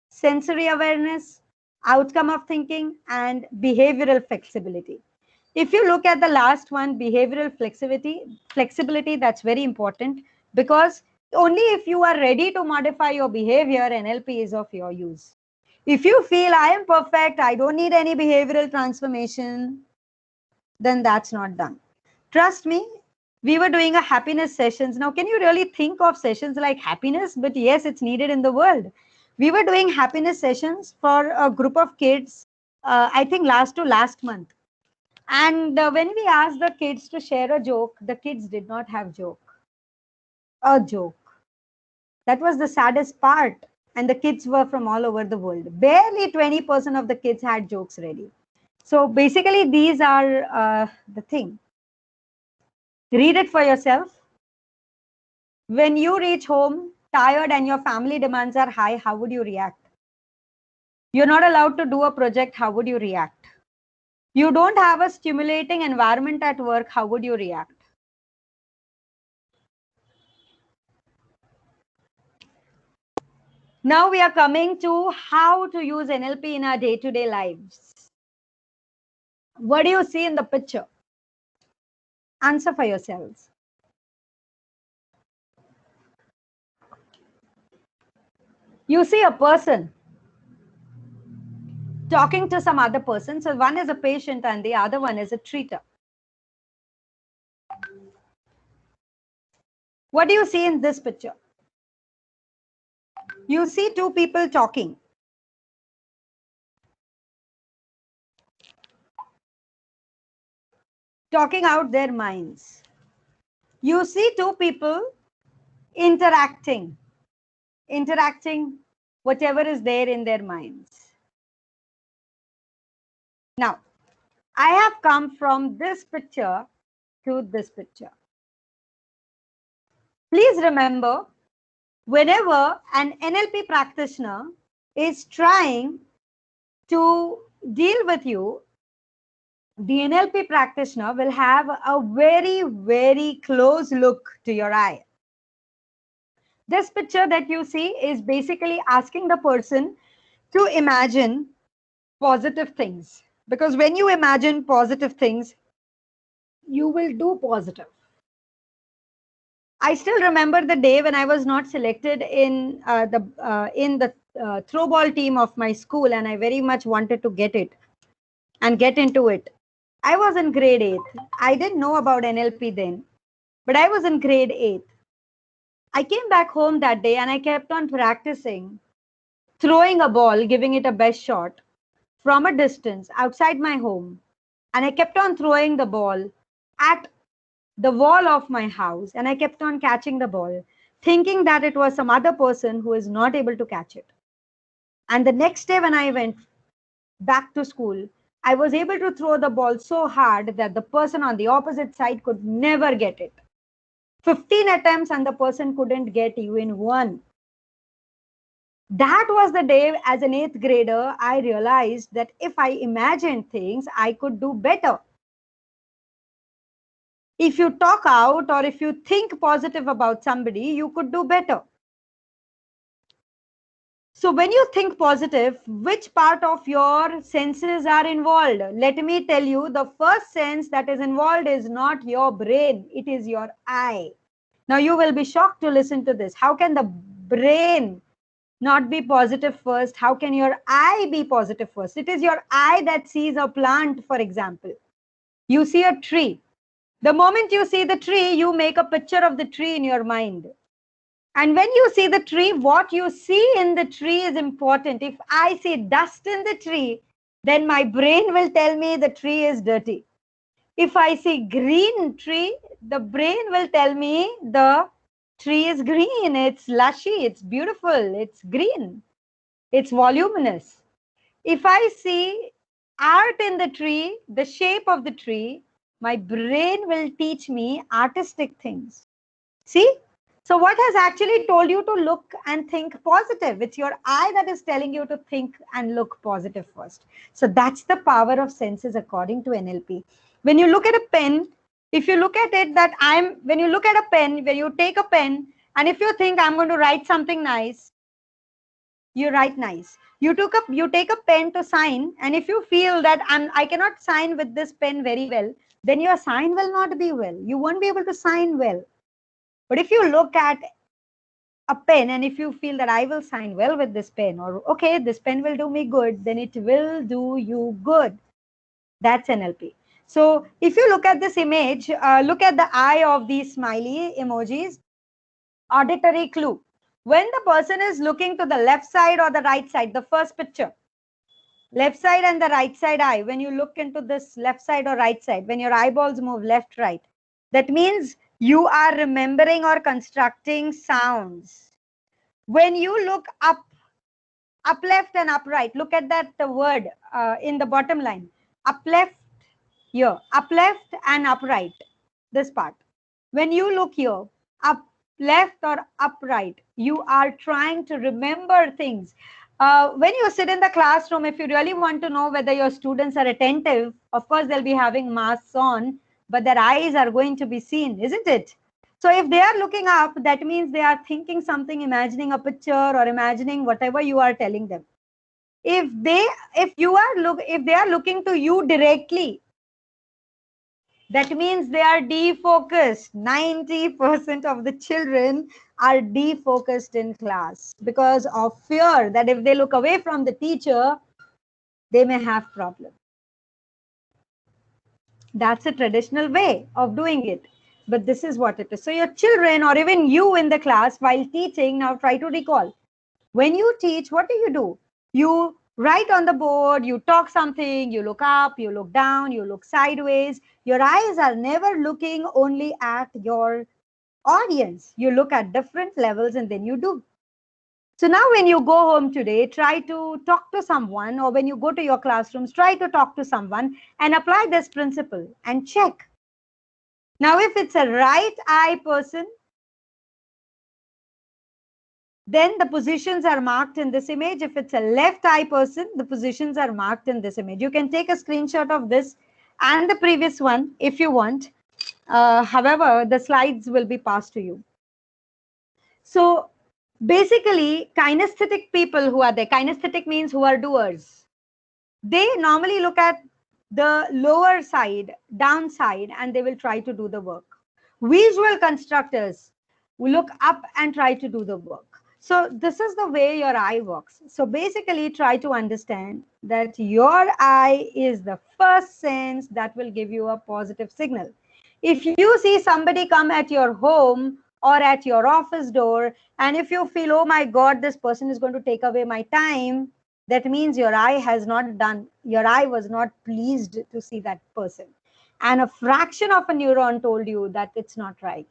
sensory awareness, outcome of thinking, and behavioral flexibility. If you look at the last one, behavioral flexibility, that's very important, because only if you are ready to modify your behavior, NLP is of your use. If you feel I am perfect, I don't need any behavioral transformation, then that's not done. Trust me, we were doing a happiness sessions. Now, can you really think of sessions like happiness? But yes, it's needed in the world. We were doing happiness sessions for a group of kids, I think last month. And when we asked the kids to share a joke, the kids did not have a joke. That was the saddest part. And the kids were from all over the world. Barely 20% of the kids had jokes ready. So basically, these are the thing. Read it for yourself. When you reach home tired and your family demands are high, how would you react? You're not allowed to do a project, how would you react? You don't have a stimulating environment at work, how would you react? Now we are coming to how to use NLP in our day-to-day lives. What do you see in the picture? Answer for yourselves. You see a person talking to some other person. So one is a patient and the other one is a treater. What do you see in this picture? You see two people talking. Talking out their minds. You see two people interacting whatever is there in their minds. Now, I have come from this picture to this picture. Please remember, whenever an NLP practitioner is trying to deal with you, the NLP practitioner will have a very, very close look to your eye. This picture that you see is basically asking the person to imagine positive things. Because when you imagine positive things, you will do positive. I still remember the day when I was not selected in the throw ball team of my school, and I very much wanted to get it and get into it. I was in grade 8th. I didn't know about NLP then, but I was in grade 8th. I came back home that day and I kept on practicing throwing a ball, giving it a best shot from a distance outside my home, and I kept on throwing the ball at the wall of my house, and I kept on catching the ball, thinking that it was some other person who is not able to catch it. And the next day when I went back to school, I was able to throw the ball so hard that the person on the opposite side could never get it. 15 attempts and the person couldn't get even one. That was the day, as an 8th grader, I realized that if I imagined things, I could do better. If you talk out or if you think positive about somebody, you could do better. So when you think positive, which part of your senses are involved? Let me tell you, the first sense that is involved is not your brain, it is your eye. Now you will be shocked to listen to this. How can the brain not be positive first? How can your eye be positive first? It is your eye that sees a plant, for example. You see a tree. The moment you see the tree, you make a picture of the tree in your mind. And when you see the tree, what you see in the tree is important. If I see dust in the tree, then my brain will tell me the tree is dirty. If I see green tree, the brain will tell me the tree is green, it's lushy, it's beautiful, it's green, it's voluminous. If I see art in the tree, the shape of the tree, my brain will teach me artistic things. See? So what has actually told you to look and think positive? It's your eye that is telling you to think and look positive first. So that's the power of senses according to NLP. When you look at a pen, if you look at it when you look at a pen, when you take a pen, and if you think I'm going to write something nice, you write nice. You take a pen to sign, and if you feel that I cannot sign with this pen very well, then your sign will not be well. You won't be able to sign well. But if you look at a pen and if you feel that I will sign well with this pen, or okay, this pen will do me good, then it will do you good. That's NLP. So if you look at this image, look at the eye of these smiley emojis. Auditory clue. When the person is looking to the left side or the right side, the first picture, left side and the right side eye, when you look into this left side or right side, when your eyeballs move left, right, that means you are remembering or constructing sounds. When you look up left and up right, look at that word in the bottom line. Up left here, up left and up right, this part. When you look here, up left or up right, you are trying to remember things. When you sit in the classroom, if you really want to know whether your students are attentive, of course they'll be having masks on, but their eyes are going to be seen, isn't it? So if they are looking up, that means they are thinking something, imagining a picture or imagining whatever you are telling them. If they are looking to you directly, that means they are defocused. 90% of the children are defocused in class because of fear that if they look away from the teacher, they may have problems. That's a traditional way of doing it. But this is what it is. So your children or even you in the class while teaching, now try to recall. When you teach, what do? You write on the board, you talk something, you look up, you look down, you look sideways. Your eyes are never looking only at your audience. You look at different levels and then you do. So now when you go home today, try to talk to someone, or when you go to your classrooms, try to talk to someone and apply this principle and check. Now, if it's a right eye person, then the positions are marked in this image. If it's a left eye person, the positions are marked in this image. You can take a screenshot of this and the previous one if you want. However, the slides will be passed to you. So basically, kinesthetic people who are there, kinesthetic means who are doers, they normally look at the lower side, downside, and they will try to do the work. Visual constructors will look up and try to do the work. So this is the way your eye works. So basically try to understand that your eye is the first sense that will give you a positive signal. If you see somebody come at your home or at your office door, and if you feel, oh my God, this person is going to take away my time, That means your eye was not pleased to see that person. And a fraction of a neuron told you that it's not right.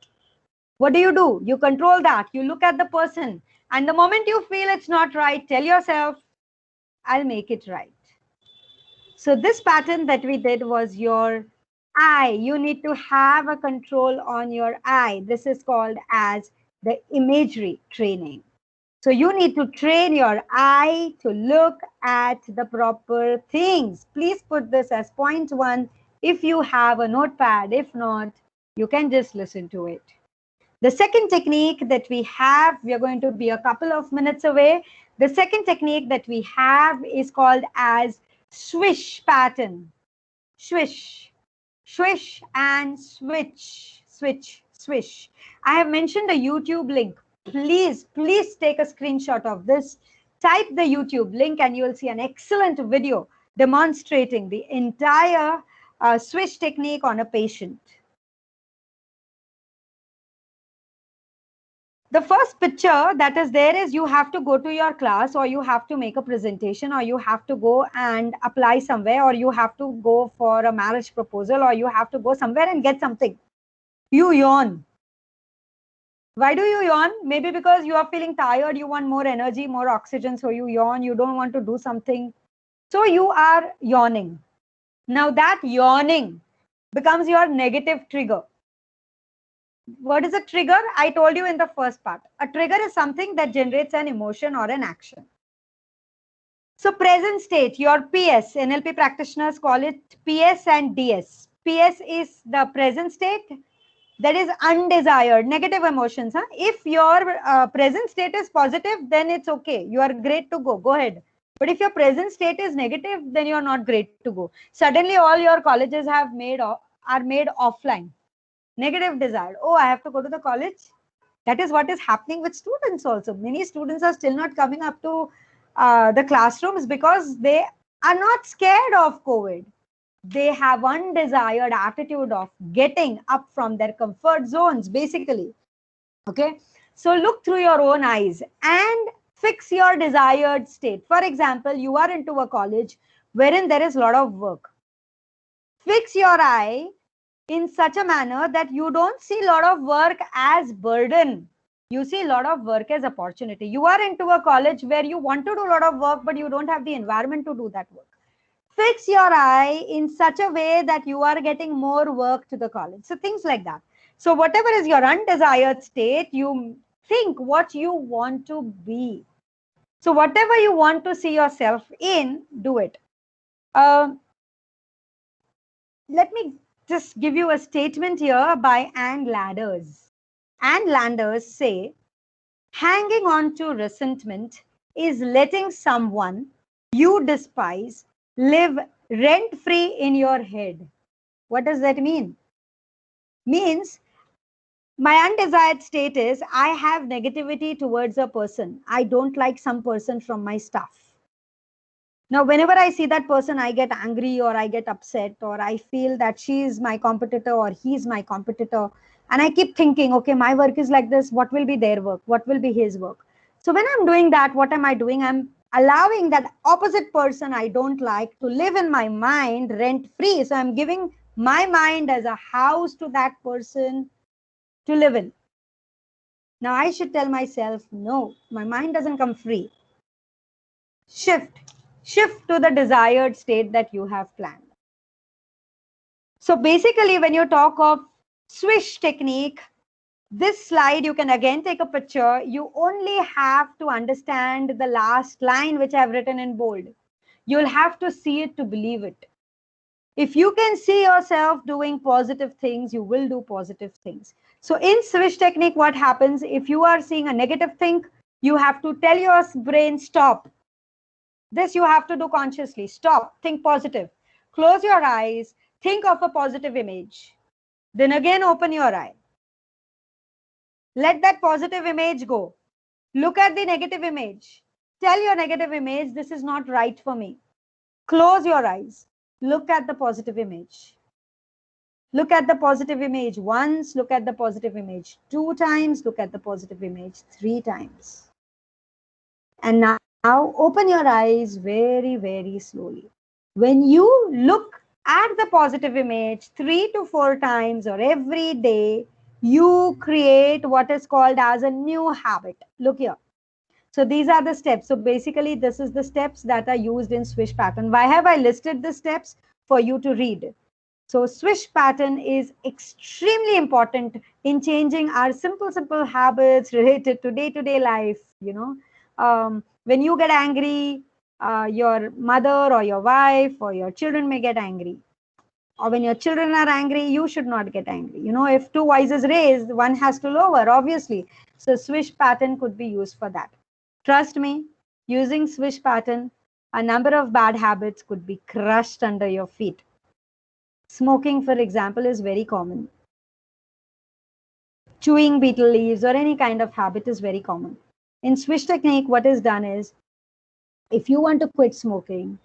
What do? You control that. You look at the person. And the moment you feel it's not right, tell yourself, I'll make it right. So this pattern that we did was your eye. You need to have a control on your eye. This is called as the imagery training. So you need to train your eye to look at the proper things. Please put this as point 1 if you have a notepad. If not, you can just listen to it. The second technique that we have, we are going to be a couple of minutes away. The second technique that we have is called as swish pattern. Swish, swish and switch, switch, swish. I have mentioned a YouTube link. Please take a screenshot of this. Type the YouTube link and you will see an excellent video demonstrating the entire swish technique on a patient. The first picture that is there is you have to go to your class, or you have to make a presentation, or you have to go and apply somewhere, or you have to go for a marriage proposal, or you have to go somewhere and get something. You yawn. Why do you yawn? Maybe because you are feeling tired, you want more energy, more oxygen, so you yawn, you don't want to do something. So you are yawning. Now that yawning becomes your negative trigger. What is a trigger? I told you in the first part. A trigger is something that generates an emotion or an action. So present state, your PS, NLP practitioners call it PS and DS. PS is the present state, that is undesired, negative emotions. If your present state is positive, then it's okay. You are great to go. Go ahead. But if your present state is negative, then you are not great to go. Suddenly all your colleges are made offline. Negative desire. Oh, I have to go to the college. That is what is happening with students also. Many students are still not coming up to the classrooms because they are not scared of COVID. They have undesired attitude of getting up from their comfort zones, basically. Okay. So look through your own eyes and fix your desired state. For example, you are into a college wherein there is a lot of work. Fix your eye in such a manner that you don't see a lot of work as burden. You see a lot of work as opportunity. You are into a college where you want to do a lot of work, but you don't have the environment to do that work. Fix your eye in such a way that you are getting more work to the college. So things like that. So whatever is your undesired state, you think what you want to be. So whatever you want to see yourself in, do it. Let me just give you a statement here by Ann Landers. Ann Landers say, hanging on to resentment is letting someone you despise live rent-free in your head. What does that mean? Means my undesired state is I have negativity towards a person. I don't like some person from my staff. Now, whenever I see that person, I get angry or I get upset, or I feel that she is my competitor or he's my competitor. And I keep thinking, okay, my work is like this. What will be their work? What will be his work? So when I'm doing that, what am I doing? I'm allowing that opposite person I don't like to live in my mind rent free. So I'm giving my mind as a house to that person to live in. Now I should tell myself, no, my mind doesn't come free. Shift to the desired state that you have planned. So basically, when you talk of swish technique, this slide, you can again take a picture. You only have to understand the last line, which I've written in bold. You'll have to see it to believe it. If you can see yourself doing positive things, you will do positive things. So in swish technique, what happens if you are seeing a negative thing, you have to tell your brain, stop. This you have to do consciously. Stop, think positive. Close your eyes, think of a positive image. Then again, open your eye. Let that positive image go. Look at the negative image. Tell your negative image, this is not right for me. Close your eyes. Look at the positive image. Look at the positive image once, look at the positive image 2 times, look at the positive image 3 times. And now Now open your eyes very, very slowly. When you look at the positive image 3 to 4 times or every day, you create what is called as a new habit. Look here. So these are the steps. So basically, this is the steps that are used in swish pattern. Why have I listed the steps? For you to read. So swish pattern is extremely important in changing our simple habits related to day-to-day life. When you get angry, your mother or your wife or your children may get angry. Or when your children are angry, you should not get angry. If two voices raised, one has to lower, obviously. So swish pattern could be used for that. Trust me, using swish pattern, a number of bad habits could be crushed under your feet. Smoking, for example, is very common. Chewing betel leaves or any kind of habit is very common. In swish technique, what is done is, if you want to quit smoking,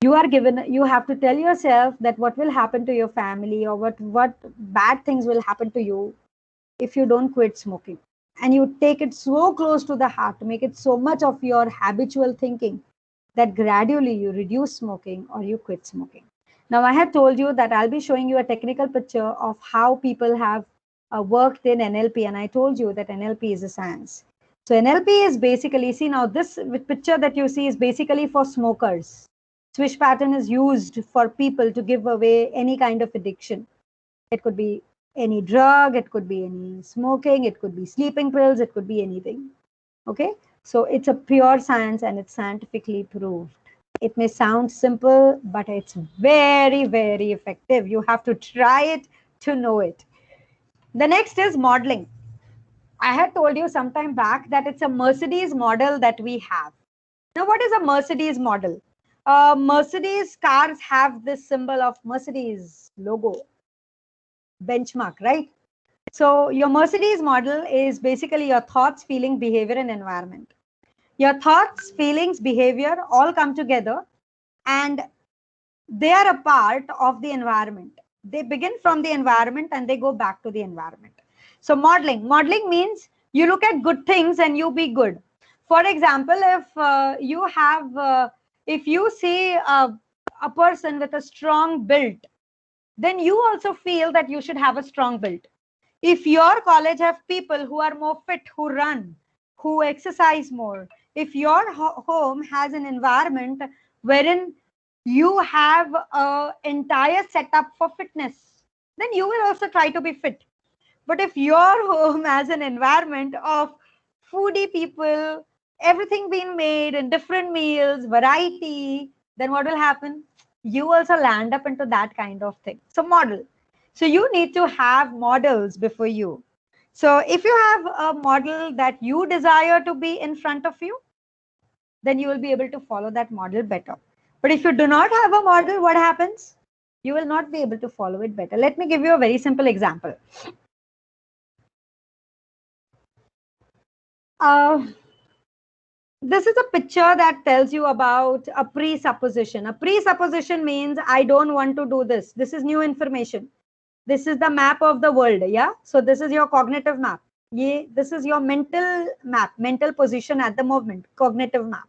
you have to tell yourself that what will happen to your family or what bad things will happen to you if you don't quit smoking. And you take it so close to the heart to make it so much of your habitual thinking that gradually you reduce smoking or you quit smoking. Now, I had told you that I'll be showing you a technical picture of how people have worked in NLP, and I told you that NLP is a science. So NLP is basically, see now this picture that you see is basically for smokers. Swish pattern is used for people to give away any kind of addiction. It could be any drug, it could be any smoking, it could be sleeping pills, it could be anything. Okay, so it's a pure science and it's scientifically proved. It may sound simple, but it's very, very effective. You have to try it to know it. The next is modeling. I had told you some time back that it's a Mercedes model that we have. Now, what is a Mercedes model? Mercedes cars have this symbol of Mercedes logo, benchmark, right? So your Mercedes model is basically your thoughts, feeling, behavior, and environment. Your thoughts, feelings, behavior all come together and they are a part of the environment. They begin from the environment and they go back to the environment. So modeling means you look at good things and you be good. For example, if you see a person with a strong build, then you also feel that you should have a strong build. If your college have people who are more fit, who run, who exercise more, if your home has an environment wherein you have an entire setup for fitness, then you will also try to be fit. But if your home has an environment of foodie people, everything being made in different meals, variety, then what will happen? You also land up into that kind of thing. So model. So you need to have models before you. So if you have a model that you desire to be in front of you, then you will be able to follow that model better. But if you do not have a model, what happens? You will not be able to follow it better. Let me give you a very simple example. This is a picture that tells you about a presupposition. A presupposition means I don't want to do this. This is new information. This is the map of the world. Yeah. So this is your cognitive map. This is your mental map, mental position at the moment, cognitive map.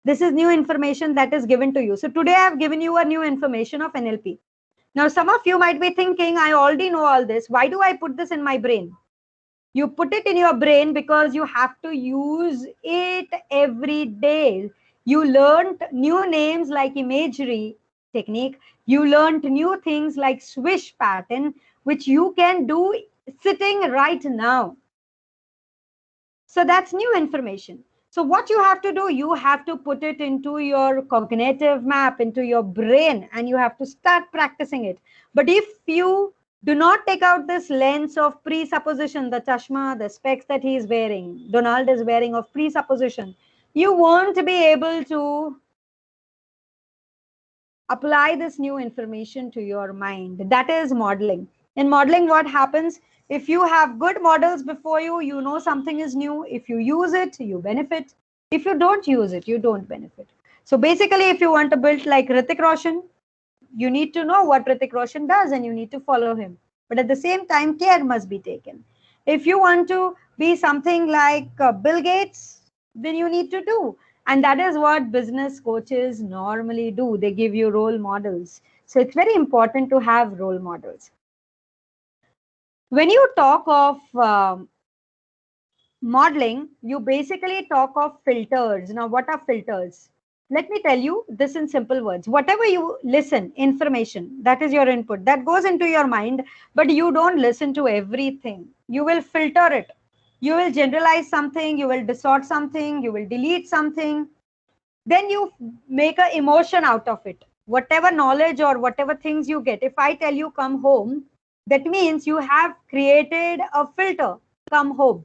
This is new information that is given to you. So today I have given you a new information of NLP. Now, some of you might be thinking, I already know all this. Why do I put this in my brain? You put it in your brain because you have to use it every day. You learned new names like imagery technique. You learned new things like swish pattern, which you can do sitting right now. So that's new information. So what you have to do, you have to put it into your cognitive map, into your brain, and you have to start practicing it. But if you do not take out this lens of presupposition, the chashma, the specs that he is wearing, Donald is wearing of presupposition, you won't be able to apply this new information to your mind. That is modeling. In modeling, what happens? If you have good models before you, you know something is new. If you use it, you benefit. If you don't use it, you don't benefit. So basically, if you want to build like Hrithik Roshan, you need to know what Hrithik Roshan does and you need to follow him. But at the same time, care must be taken. If you want to be something like Bill Gates, then you need to do. And that is what business coaches normally do. They give you role models. So it's very important to have role models. When you talk of modeling, you basically talk of filters. Now, what are filters? Let me tell you this in simple words. Whatever you listen, information, that is your input, that goes into your mind, but you don't listen to everything. You will filter it. You will generalize something, you will distort something, you will delete something. Then you make an emotion out of it. Whatever knowledge or whatever things you get, if I tell you come home, that means you have created a filter, come home.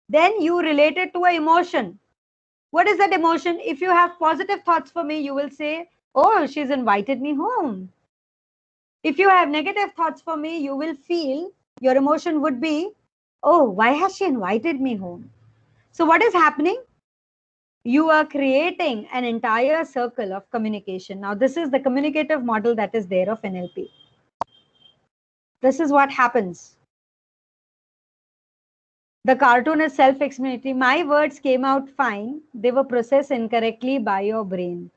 Then you relate it to an emotion. What is that emotion? If you have positive thoughts for me, you will say, oh, she's invited me home. If you have negative thoughts for me, you will feel, your emotion would be, oh, why has she invited me home? So what is happening? You are creating an entire circle of communication. Now, this is the communicative model that is there of NLP. This is what happens. The cartoon is self-explanatory. My words came out fine. They were processed incorrectly by your brain.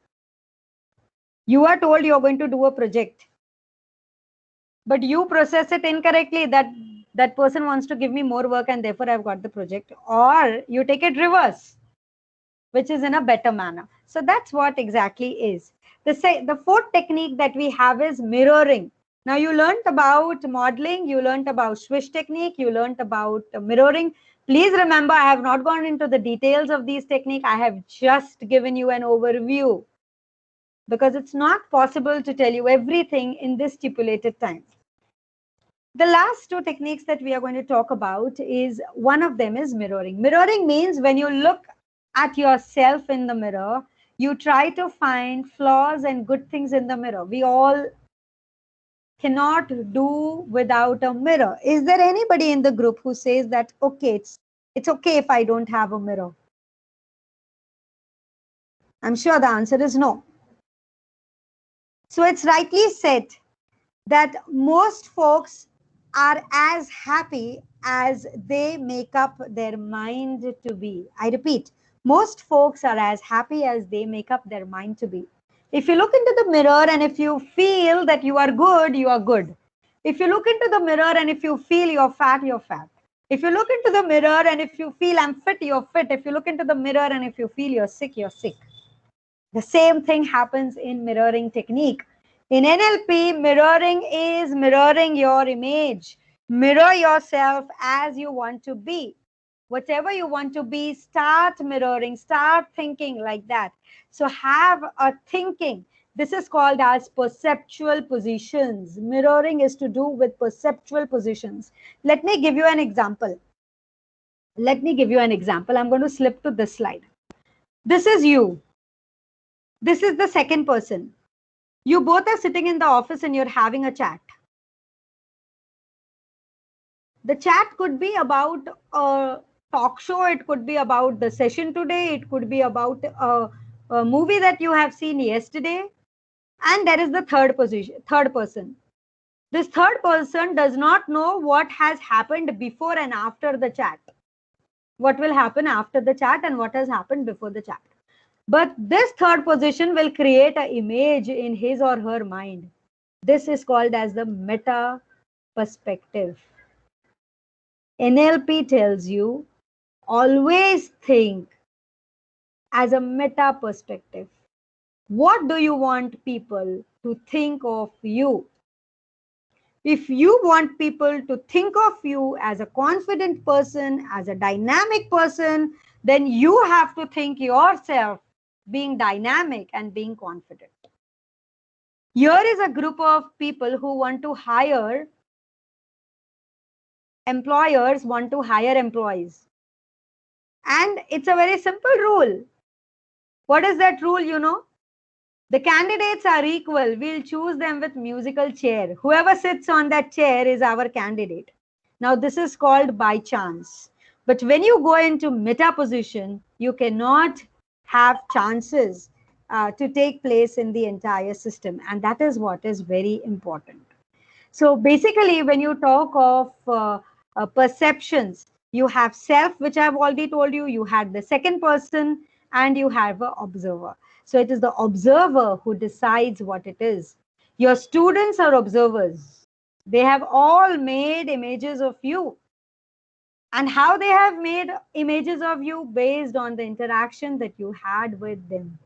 You are told you're going to do a project, but you process it incorrectly, that that person wants to give me more work and therefore I've got the project. Or you take it reverse, which is in a better manner. So that's what exactly is. The fourth technique that we have is mirroring. Now you learned about modeling, you learned about swish technique, you learned about mirroring. Please remember, I have not gone into the details of these techniques. I have just given you an overview because it's not possible to tell you everything in this stipulated time. The last two techniques that we are going to talk about is, one of them is mirroring. Mirroring means when you look at yourself in the mirror, you try to find flaws and good things in the mirror. We all cannot do without a mirror. Is there anybody in the group who says that, okay, it's okay if I don't have a mirror? I'm sure the answer is no. So it's rightly said that most folks are as happy as they make up their mind to be. I repeat, most folks are as happy as they make up their mind to be. If you look into the mirror and if you feel that you are good, you are good. If you look into the mirror and if you feel you're fat, you're fat. If you look into the mirror and if you feel I'm fit, you're fit. If you look into the mirror and if you feel you're sick, you're sick. The same thing happens in mirroring technique. In NLP, mirroring is mirroring your image. Mirror yourself as you want to be. Whatever you want to be, start mirroring, start thinking like that. So have a thinking. This is called as perceptual positions. Mirroring is to do with perceptual positions. Let me give you an example. I'm going to slip to this slide. This is you. This is the second person. You both are sitting in the office and you're having a chat. The chat could be about a talk show. It could be about the session today. It could be about a movie that you have seen yesterday. And there is the third person. This third person does not know what has happened before and after the chat. What will happen after the chat and what has happened before the chat. But this third position will create an image in his or her mind. This is called as the meta perspective. NLP tells you, always think as a meta perspective. What do you want people to think of you? If you want people to think of you as a confident person, as a dynamic person, then you have to think yourself being dynamic and being confident. Here is a group of people who want to hire, employers want to hire employees. And it's a very simple rule. What is that rule, you know? The candidates are equal. We'll choose them with musical chair. Whoever sits on that chair is our candidate. Now, this is called by chance. But when you go into meta position, you cannot have chances to take place in the entire system. And that is what is very important. So basically, when you talk of perceptions, you have self, which I've already told you. You had the second person, and you have an observer. So it is the observer who decides what it is. Your students are observers. They have all made images of you. And how they have made images of you based on the interaction that you had with them.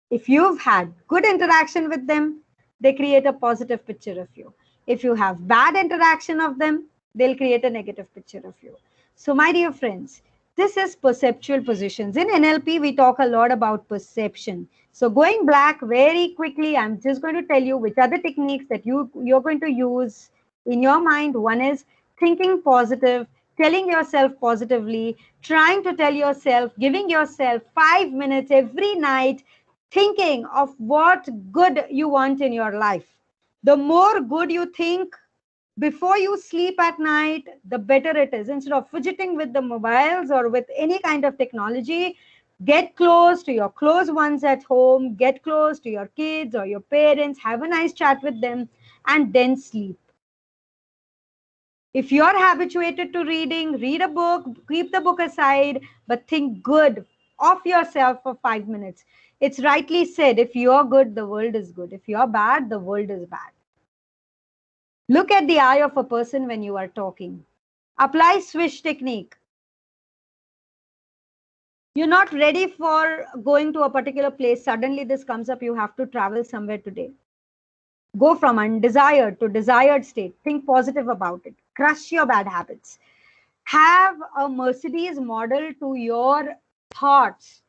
If you've had good interaction with them, they create a positive picture of you. If you have bad interaction of them, they'll create a negative picture of you. So my dear friends, this is perceptual positions. In NLP, we talk a lot about perception. So going back very quickly, I'm just going to tell you which are the techniques that you're going to use in your mind. One is thinking positive, telling yourself positively, trying to tell yourself, giving yourself 5 minutes every night, thinking of what good you want in your life. The more good you think before you sleep at night, the better it is. Instead of fidgeting with the mobiles or with any kind of technology, get close to your close ones at home, get close to your kids or your parents, have a nice chat with them, and then sleep. If you're habituated to reading, read a book, keep the book aside, but think good of yourself for 5 minutes. It's rightly said, if you're good, the world is good. If you're bad, the world is bad. Look at the eye of a person when you are talking. Apply swish technique. You're not ready for going to a particular place. Suddenly this comes up, you have to travel somewhere today. Go from undesired to desired state. Think positive about it. Crush your bad habits. Have a Mercedes model to your thoughts.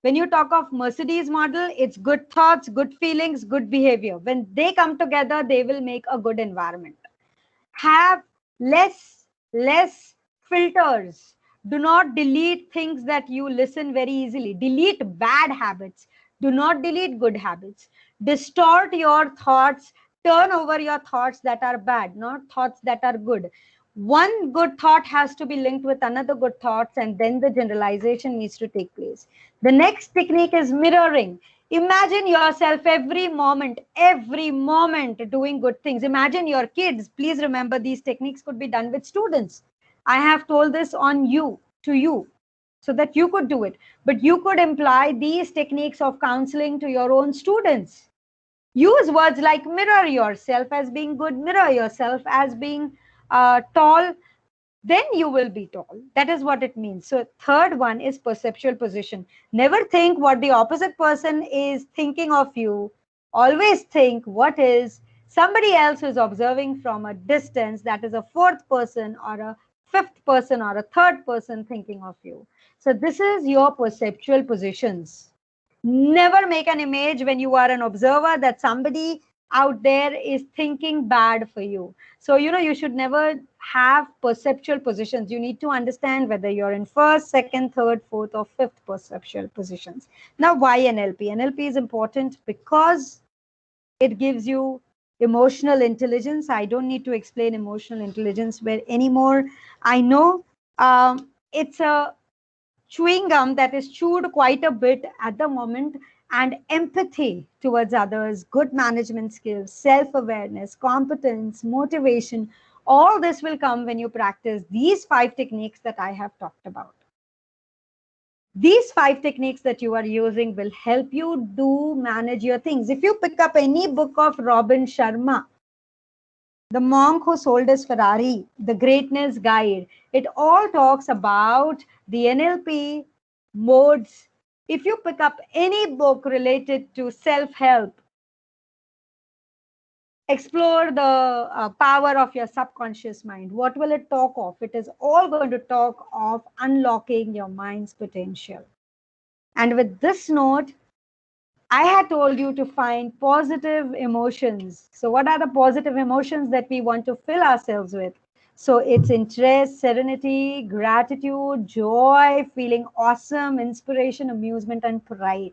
When you talk of Mercedes model, it's good thoughts, good feelings, good behavior. When they come together, they will make a good environment. Have less filters. Do not delete things that you listen very easily. Delete bad habits. Do not delete good habits. Distort your thoughts. Turn over your thoughts that are bad, not thoughts that are good. One good thought has to be linked with another good thoughts, and then the generalization needs to take place. The next technique is mirroring. Imagine yourself every moment doing good things. Imagine your kids. Please remember, these techniques could be done with students. I have told this to you, so that you could do it. But you could imply these techniques of counseling to your own students. Use words like mirror yourself as being good, mirror yourself as being tall, then you will be tall. That is what it means. So third one is perceptual position. Never think what the opposite person is thinking of you. Always think what is somebody else who is observing from a distance, that is a fourth person or a fifth person or a third person thinking of you. So this is your perceptual positions. Never make an image when you are an observer that somebody out there is thinking bad for you. So, you should never have perceptual positions. You need to understand whether you're in first, second, third, fourth, or fifth perceptual positions. Now, why NLP? NLP is important because it gives you emotional intelligence. I don't need to explain emotional intelligence anymore. I know it's a chewing gum that is chewed quite a bit at the moment, and empathy towards others, good management skills, self-awareness, competence, motivation, all this will come when you practice these 5 techniques that I have talked about. These 5 techniques that you are using will help you manage your things. If you pick up any book of Robin Sharma, The Monk Who Sold His Ferrari, The Greatness Guide, it all talks about the NLP modes. If you pick up any book related to self-help, explore the power of your subconscious mind. What will it talk of? It is all going to talk of unlocking your mind's potential. And with this note, I had told you to find positive emotions. So what are the positive emotions that we want to fill ourselves with? So it's interest, serenity, gratitude, joy, feeling awesome, inspiration, amusement, and pride.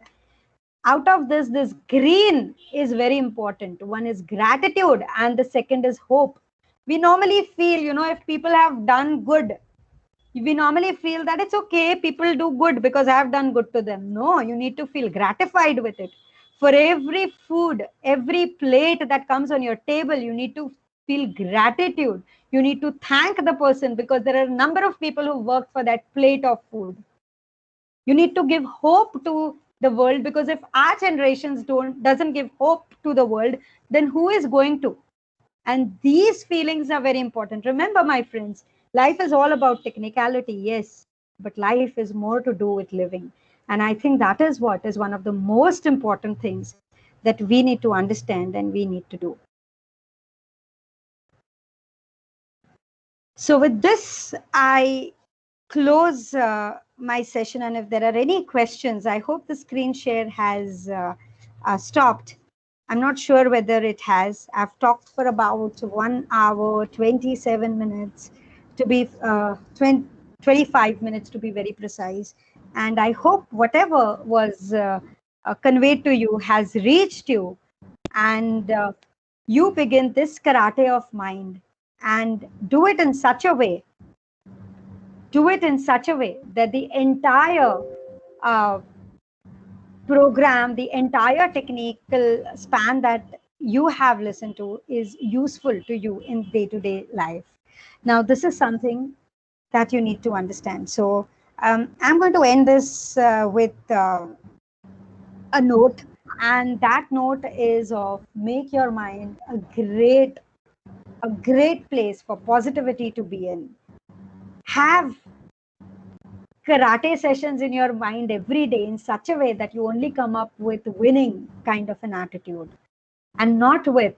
Out of this green is very important. One is gratitude and the second is hope. We normally feel, if people have done good, we normally feel that it's okay, people do good because I have done good to them. No, you need to feel gratified with it. For every food, every plate that comes on your table, you need to feel gratitude. You need to thank the person because there are a number of people who work for that plate of food. You need to give hope to the world, because if our generations doesn't give hope to the world, then who is going to? And these feelings are very important. Remember, my friends, life is all about technicality, yes, but life is more to do with living. And I think that is what is one of the most important things that we need to understand and we need to do. So with this, I close my session. And if there are any questions, I hope the screen share has stopped. I'm not sure whether it has. I've talked for about 1 hour, 27 minutes to be 25 minutes to be very precise. And I hope whatever was conveyed to you has reached you, and you begin this karate of mind and do it in such a way. Do it in such a way that the entire program, the entire technical span that you have listened to is useful to you in day-to-day life. Now, this is something that you need to understand. So I'm going to end this with a note, and that note is of make your mind a great place for positivity to be in. Have karate sessions in your mind every day in such a way that you only come up with winning kind of an attitude, and not with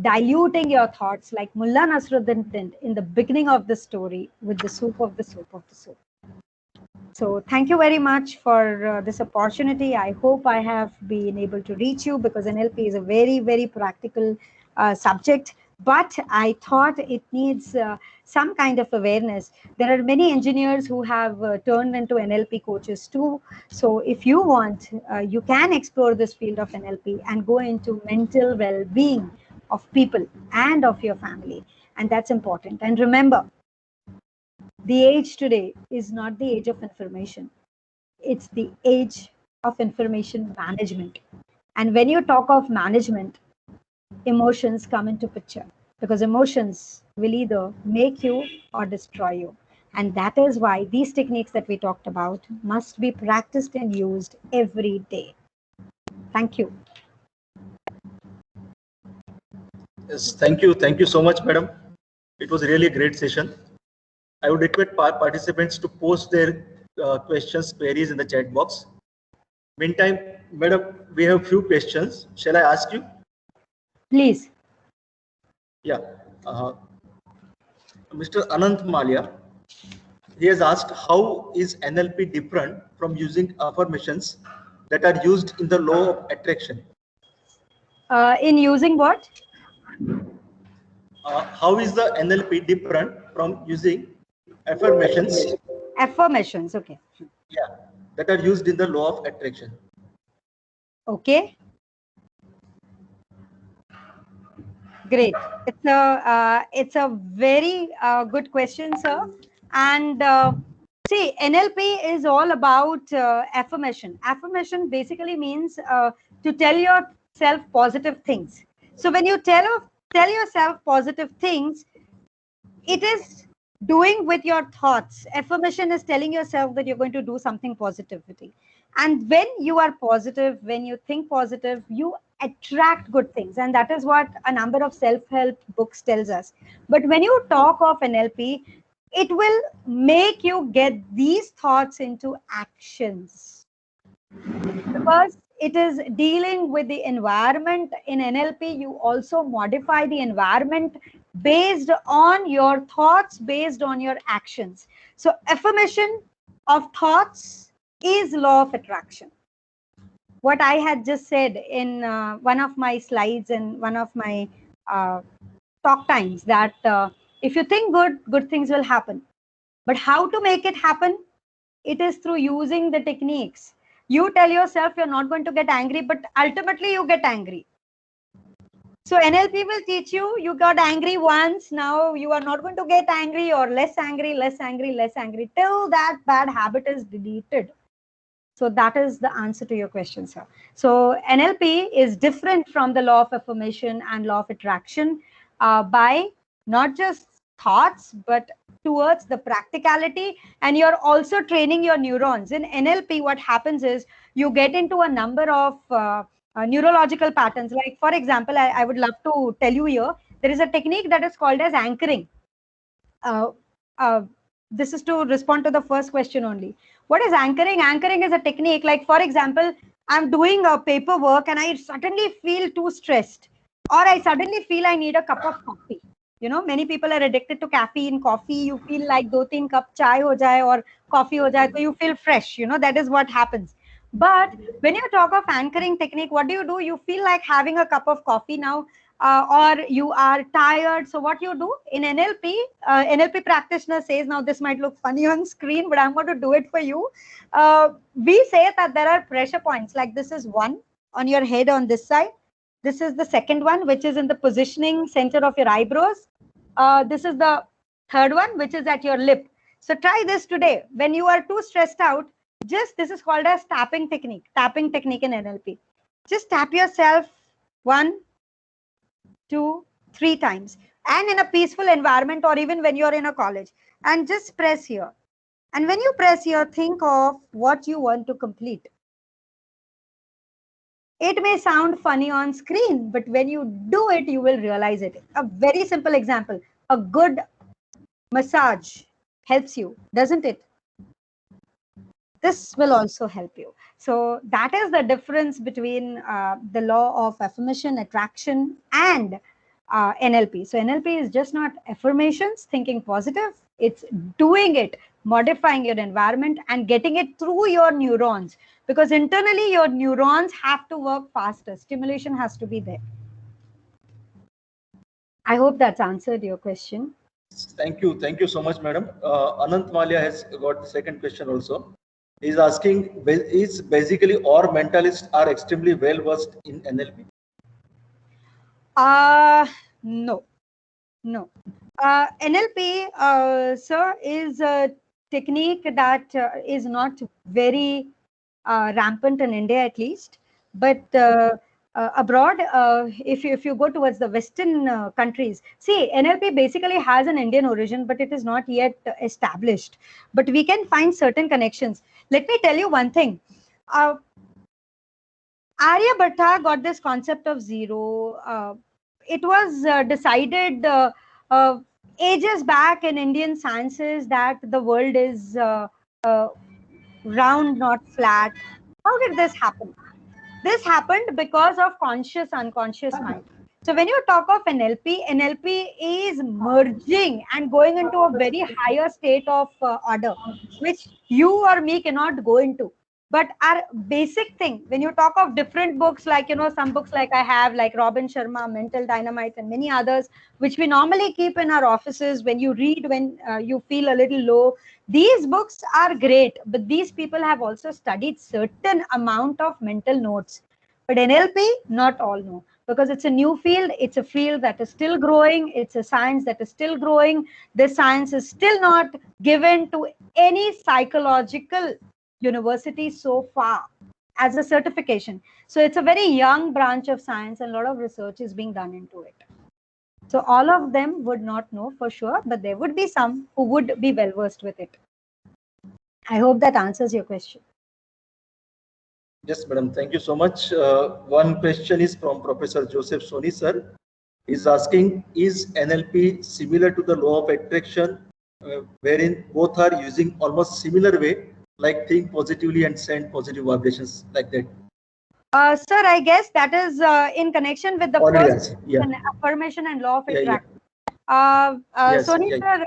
diluting your thoughts like Mullah Nasruddin did in the beginning of the story with the soup of the soup of the soup. So thank you very much for this opportunity. I hope I have been able to reach you, because NLP is a very, very practical subject. But I thought it needs some kind of awareness. There are many engineers who have turned into NLP coaches too. So if you want, you can explore this field of NLP and go into mental well-being of people and of your family. And that's important. And remember, the age today is not the age of information. It's the age of information management. And when you talk of management, emotions come into picture, because emotions will either make you or destroy you. And that is why these techniques that we talked about must be practiced and used every day. Thank you. Yes, thank you. Thank you so much, madam. It was really a great session. I would request participants to post their questions, queries in the chat box. Meantime, madam, we have few questions. Shall I ask you? Please. Yeah. Mr. Anant Malia, he has asked, how is NLP different from using affirmations that are used in the law of attraction? In using what? How is the NLP different from using affirmations? Affirmations, okay. Yeah, that are used in the law of attraction. Okay. Great. It's a very good question, sir. And see, NLP is all about affirmation. Affirmation basically means to tell yourself positive things. So when you tell yourself positive things, it is doing with your thoughts. Affirmation is telling yourself that you're going to do something positivity. And when you are positive, when you think positive, you attract good things. And that is what a number of self-help books tells us. But when you talk of NLP, it will make you get these thoughts into actions, because it is dealing with the environment. In NLP, you also modify the environment based on your thoughts, based on your actions. So affirmation of thoughts is law of attraction. What I had just said in one of my slides and one of my talk times, that if you think good, good things will happen. But how to make it happen? It is through using the techniques. You tell yourself you're not going to get angry, but ultimately you get angry. So NLP will teach you, you got angry once, now you are not going to get angry, or less angry, less angry, less angry, till that bad habit is deleted. So that is the answer to your question, sir. So NLP is different from the law of affirmation and law of attraction. by not just thoughts, but towards the practicality, and you're also training your neurons. In NLP, what happens is you get into a number of neurological patterns. Like, for example, I would love to tell you here, there is a technique that is called as anchoring. Uh, uh, this is to respond to the first question only. What is anchoring? Anchoring is a technique, like, for example, I'm doing a paperwork and I suddenly feel too stressed, or I suddenly feel I need a cup of coffee. You know, many people are addicted to caffeine, coffee. You feel like 2-3 cup chai ho jaye or coffee ho jaye, so you feel fresh. You know, that is what happens. But when you talk of anchoring technique, what do? You feel like having a cup of coffee now, or you are tired. So what you do in NLP, NLP practitioner says, now this might look funny on screen, but I'm going to do it for you. We say that there are pressure points, like this is one on your head on this side. This is the second one, which is in the positioning center of your eyebrows. This is the third one, which is at your lip. So try this today. When you are too stressed out, just, this is called as tapping technique in NLP. Just tap yourself 1, 2, 3 times, and in a peaceful environment, or even when you're in a college, and just press here. And when you press here, think of what you want to complete. It may sound funny on screen, but when you do it, you will realize it. A very simple example, a good massage helps you, doesn't it? This will also help you. So that is the difference between the law of affirmation, attraction, and NLP. So NLP is just not affirmations, thinking positive. It's doing it, modifying your environment and getting it through your neurons, because internally your neurons have to work faster. Stimulation has to be there. I hope that's answered your question. Thank you so much, madam. Anant Malia has got the second question also. He's asking, is basically all mentalists are extremely well versed in NLP? No. NLP, sir, is a technique that is not very rampant in India, at least. But abroad, if you go towards the Western countries, see, NLP basically has an Indian origin, but it is not yet established. But we can find certain connections. Let me tell you one thing. Aryabhatta got this concept of zero. It was decided ages back in Indian sciences that the world is round, not flat. How did this happen? This happened because of conscious, unconscious mind. So when you talk of NLP is merging and going into a very higher state of order, which you or me cannot go into. But our basic thing, when you talk of different books, like, you know, some books like I have, like Robin Sharma, Mental Dynamite, and many others, which we normally keep in our offices when you read, when you feel a little low. These books are great, but these people have also studied certain amount of mental notes. But NLP, not all know, because it's a new field. It's a field that is still growing. It's a science that is still growing. This science is still not given to any psychological university so far as a certification. So it's a very young branch of science, and a lot of research is being done into it. So all of them would not know for sure, but there would be some who would be well versed with it. I hope that answers your question. Yes, madam. Thank you so much. One question is from Professor Joseph Soni, sir. He's asking, is NLP similar to the law of attraction, wherein both are using almost similar way, like think positively and send positive vibrations, like that? Sir, I guess that is in connection with the first affirmation and law of attraction. Soni, sir,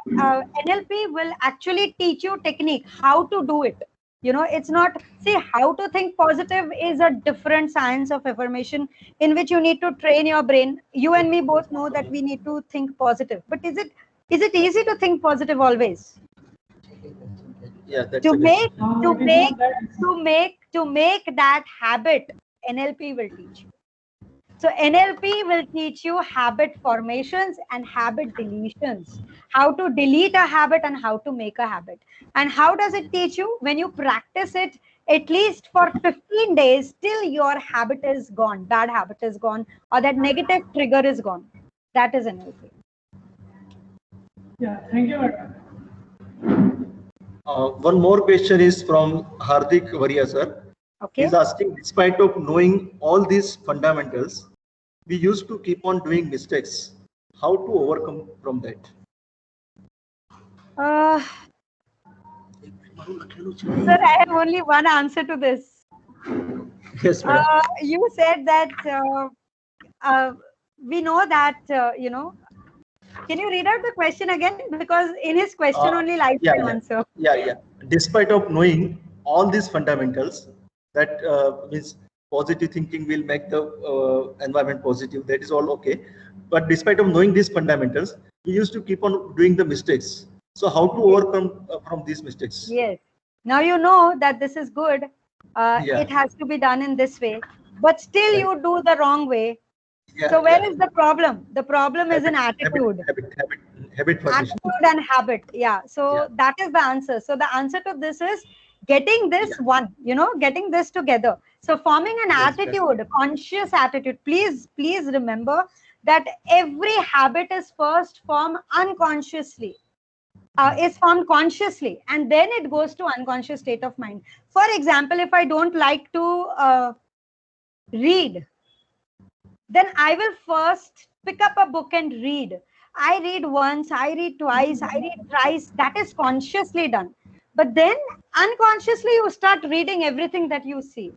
NLP will actually teach you technique, how to do it. You know, it's not, see, how to think positive is a different science of affirmation in which you need to train your brain. You and me both know that we need to think positive, but is it easy to think positive always? Yeah, that's to make that habit, NLP will teach you. So NLP will teach you habit formations and habit deletions, how to delete a habit and how to make a habit. And how does it teach you? When you practice it at least for 15 days, till your habit is gone, bad habit is gone, or that negative trigger is gone. That is NLP. Yeah, thank you, madam. One more question is from Hardik Varia, sir. Okay. He's asking, despite of knowing all these fundamentals, we used to keep on doing mistakes. How to overcome from that? Sir, I have only one answer to this. Yes, madam. You said that we know that, can you read out the question again? Because in his question only lies the answer. Yeah. Despite of knowing all these fundamentals, that means positive thinking will make the environment positive. That is all okay. But despite of knowing these fundamentals, we used to keep on doing the mistakes. So how to overcome from these mistakes? Yes. Now you know that this is good. It has to be done in this way, but still you do the wrong way. So where is the problem? The problem is an attitude. Habit formation. Attitude and habit. Yeah. So that is the answer. So the answer to this is getting this one, getting this together. So forming an attitude, conscious attitude. Please remember that every habit is first formed unconsciously. Is formed consciously, and then it goes to unconscious state of mind. For example, if I don't like to read, then I will first pick up a book and read. I read once, I read twice, I read thrice. That is consciously done. But then unconsciously you start reading everything that you see,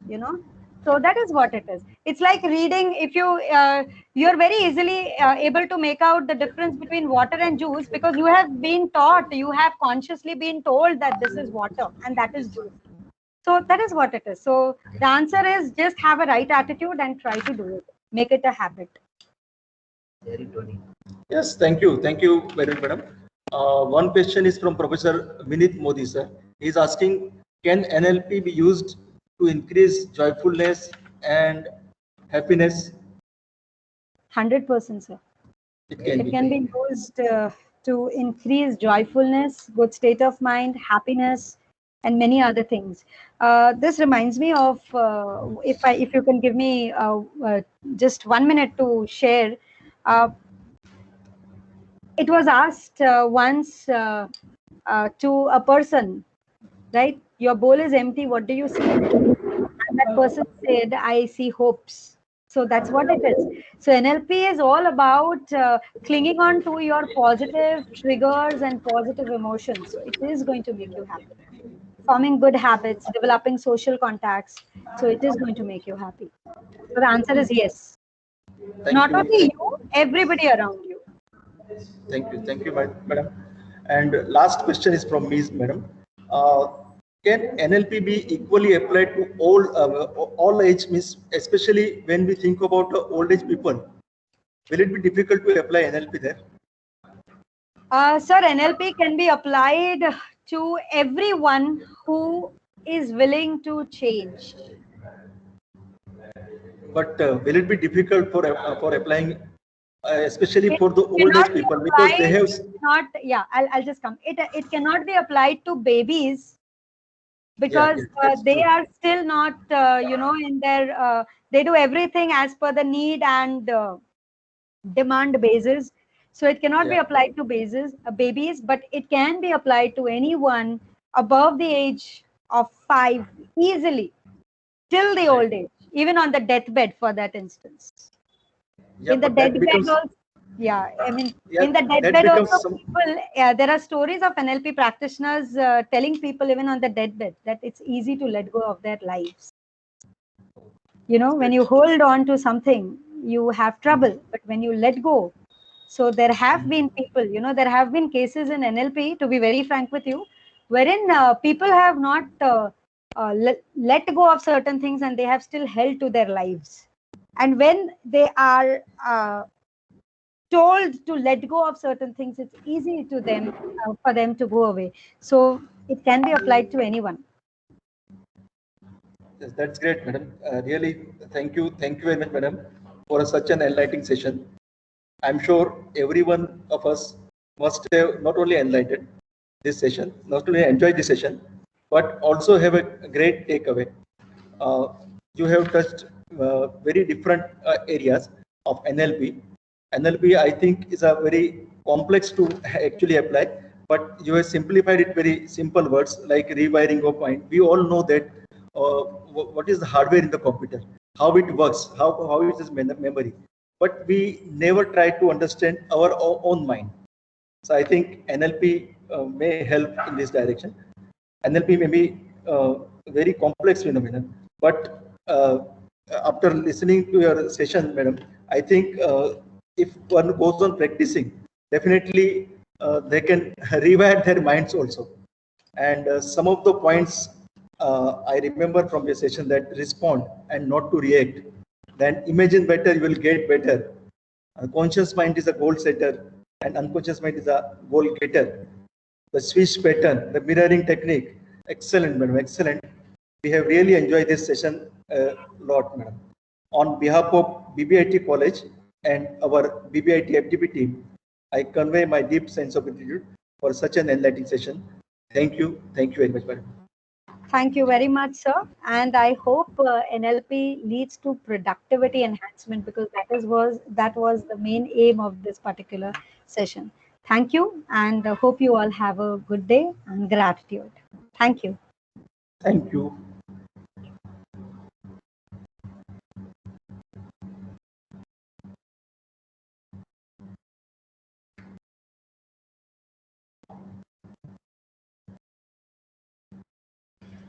So that is what it is. It's like reading. If you're very easily able to make out the difference between water and juice, because you have been taught, you have consciously been told that this is water and that is juice. So that is what it is. So the answer is just have a right attitude and try to do it. Make it a habit. Yes, thank you very much, madam. One question is from Professor Vinit Modi, sir. He's asking, can NLP be used to increase joyfulness and happiness? 100%, sir. It can be used to increase joyfulness, good state of mind, happiness, and many other things. This reminds me of, if you can give me just 1 minute to share. It was asked once to a person, right? Your bowl is empty. What do you see? And that person said, I see hopes. So that's what it is. So NLP is all about clinging on to your positive triggers and positive emotions. So it is going to make you happy. Forming good habits, developing social contacts. So it is going to make you happy. So the answer is yes. Not only you, everybody around you. Thank you, madam. And last question is from me, madam. Can NLP be equally applied to all age, means especially when we think about old age people? Will it be difficult to apply NLP there? Sir, NLP can be applied to everyone who is willing to change. But will it be difficult for applying, especially for the old age people, because they have I'll just come. It cannot be applied to babies, because they are still not in their they do everything as per the need and demand basis. So it cannot be applied to babies, but it can be applied to anyone above the age of 5 easily till the old age, even on the deathbed, for that instance. In the deathbed also, in the deathbed also, people, there are stories of NLP practitioners telling people even on the deathbed that it's easy to let go of their lives. When you hold on to something, you have trouble, but when you let go. So there have been people, there have been cases in NLP, to be very frank with you, wherein people have not let go of certain things and they have still held to their lives. And when they are told to let go of certain things, it's easy to them for them to go away. So it can be applied to anyone. Yes, that's great, madam. Really, thank you very much, madam, for such an enlightening session. I'm sure every one of us must have not only enlightened this session, not only enjoyed this session, but also have a great takeaway. You have touched very different areas of NLP, NLP, I think, is a very complex to actually apply, but you have simplified it very simple words like rewiring of mind. We all know that what is the hardware in the computer, how it works, how it is memory, but we never try to understand our own mind. So I think NLP may help in this direction. NLP may be very complex phenomenon, but after listening to your session, madam, I think if one goes on practicing, definitely they can rewire their minds also. And some of the points I remember from your session, that respond and not to react. Then imagine better, you will get better. Conscious mind is a goal setter and unconscious mind is a goal getter. The switch pattern, the mirroring technique, excellent, madam, excellent. We have really enjoyed this session a lot, madam. On behalf of BBIT College and our BBIT FDP team, I convey my deep sense of gratitude for such an enlightening session. Thank you very much, madam. Thank you very much, sir. And I hope NLP leads to productivity enhancement, because that was the main aim of this particular session. Thank you, and hope you all have a good day and gratitude. Thank you. Thank you.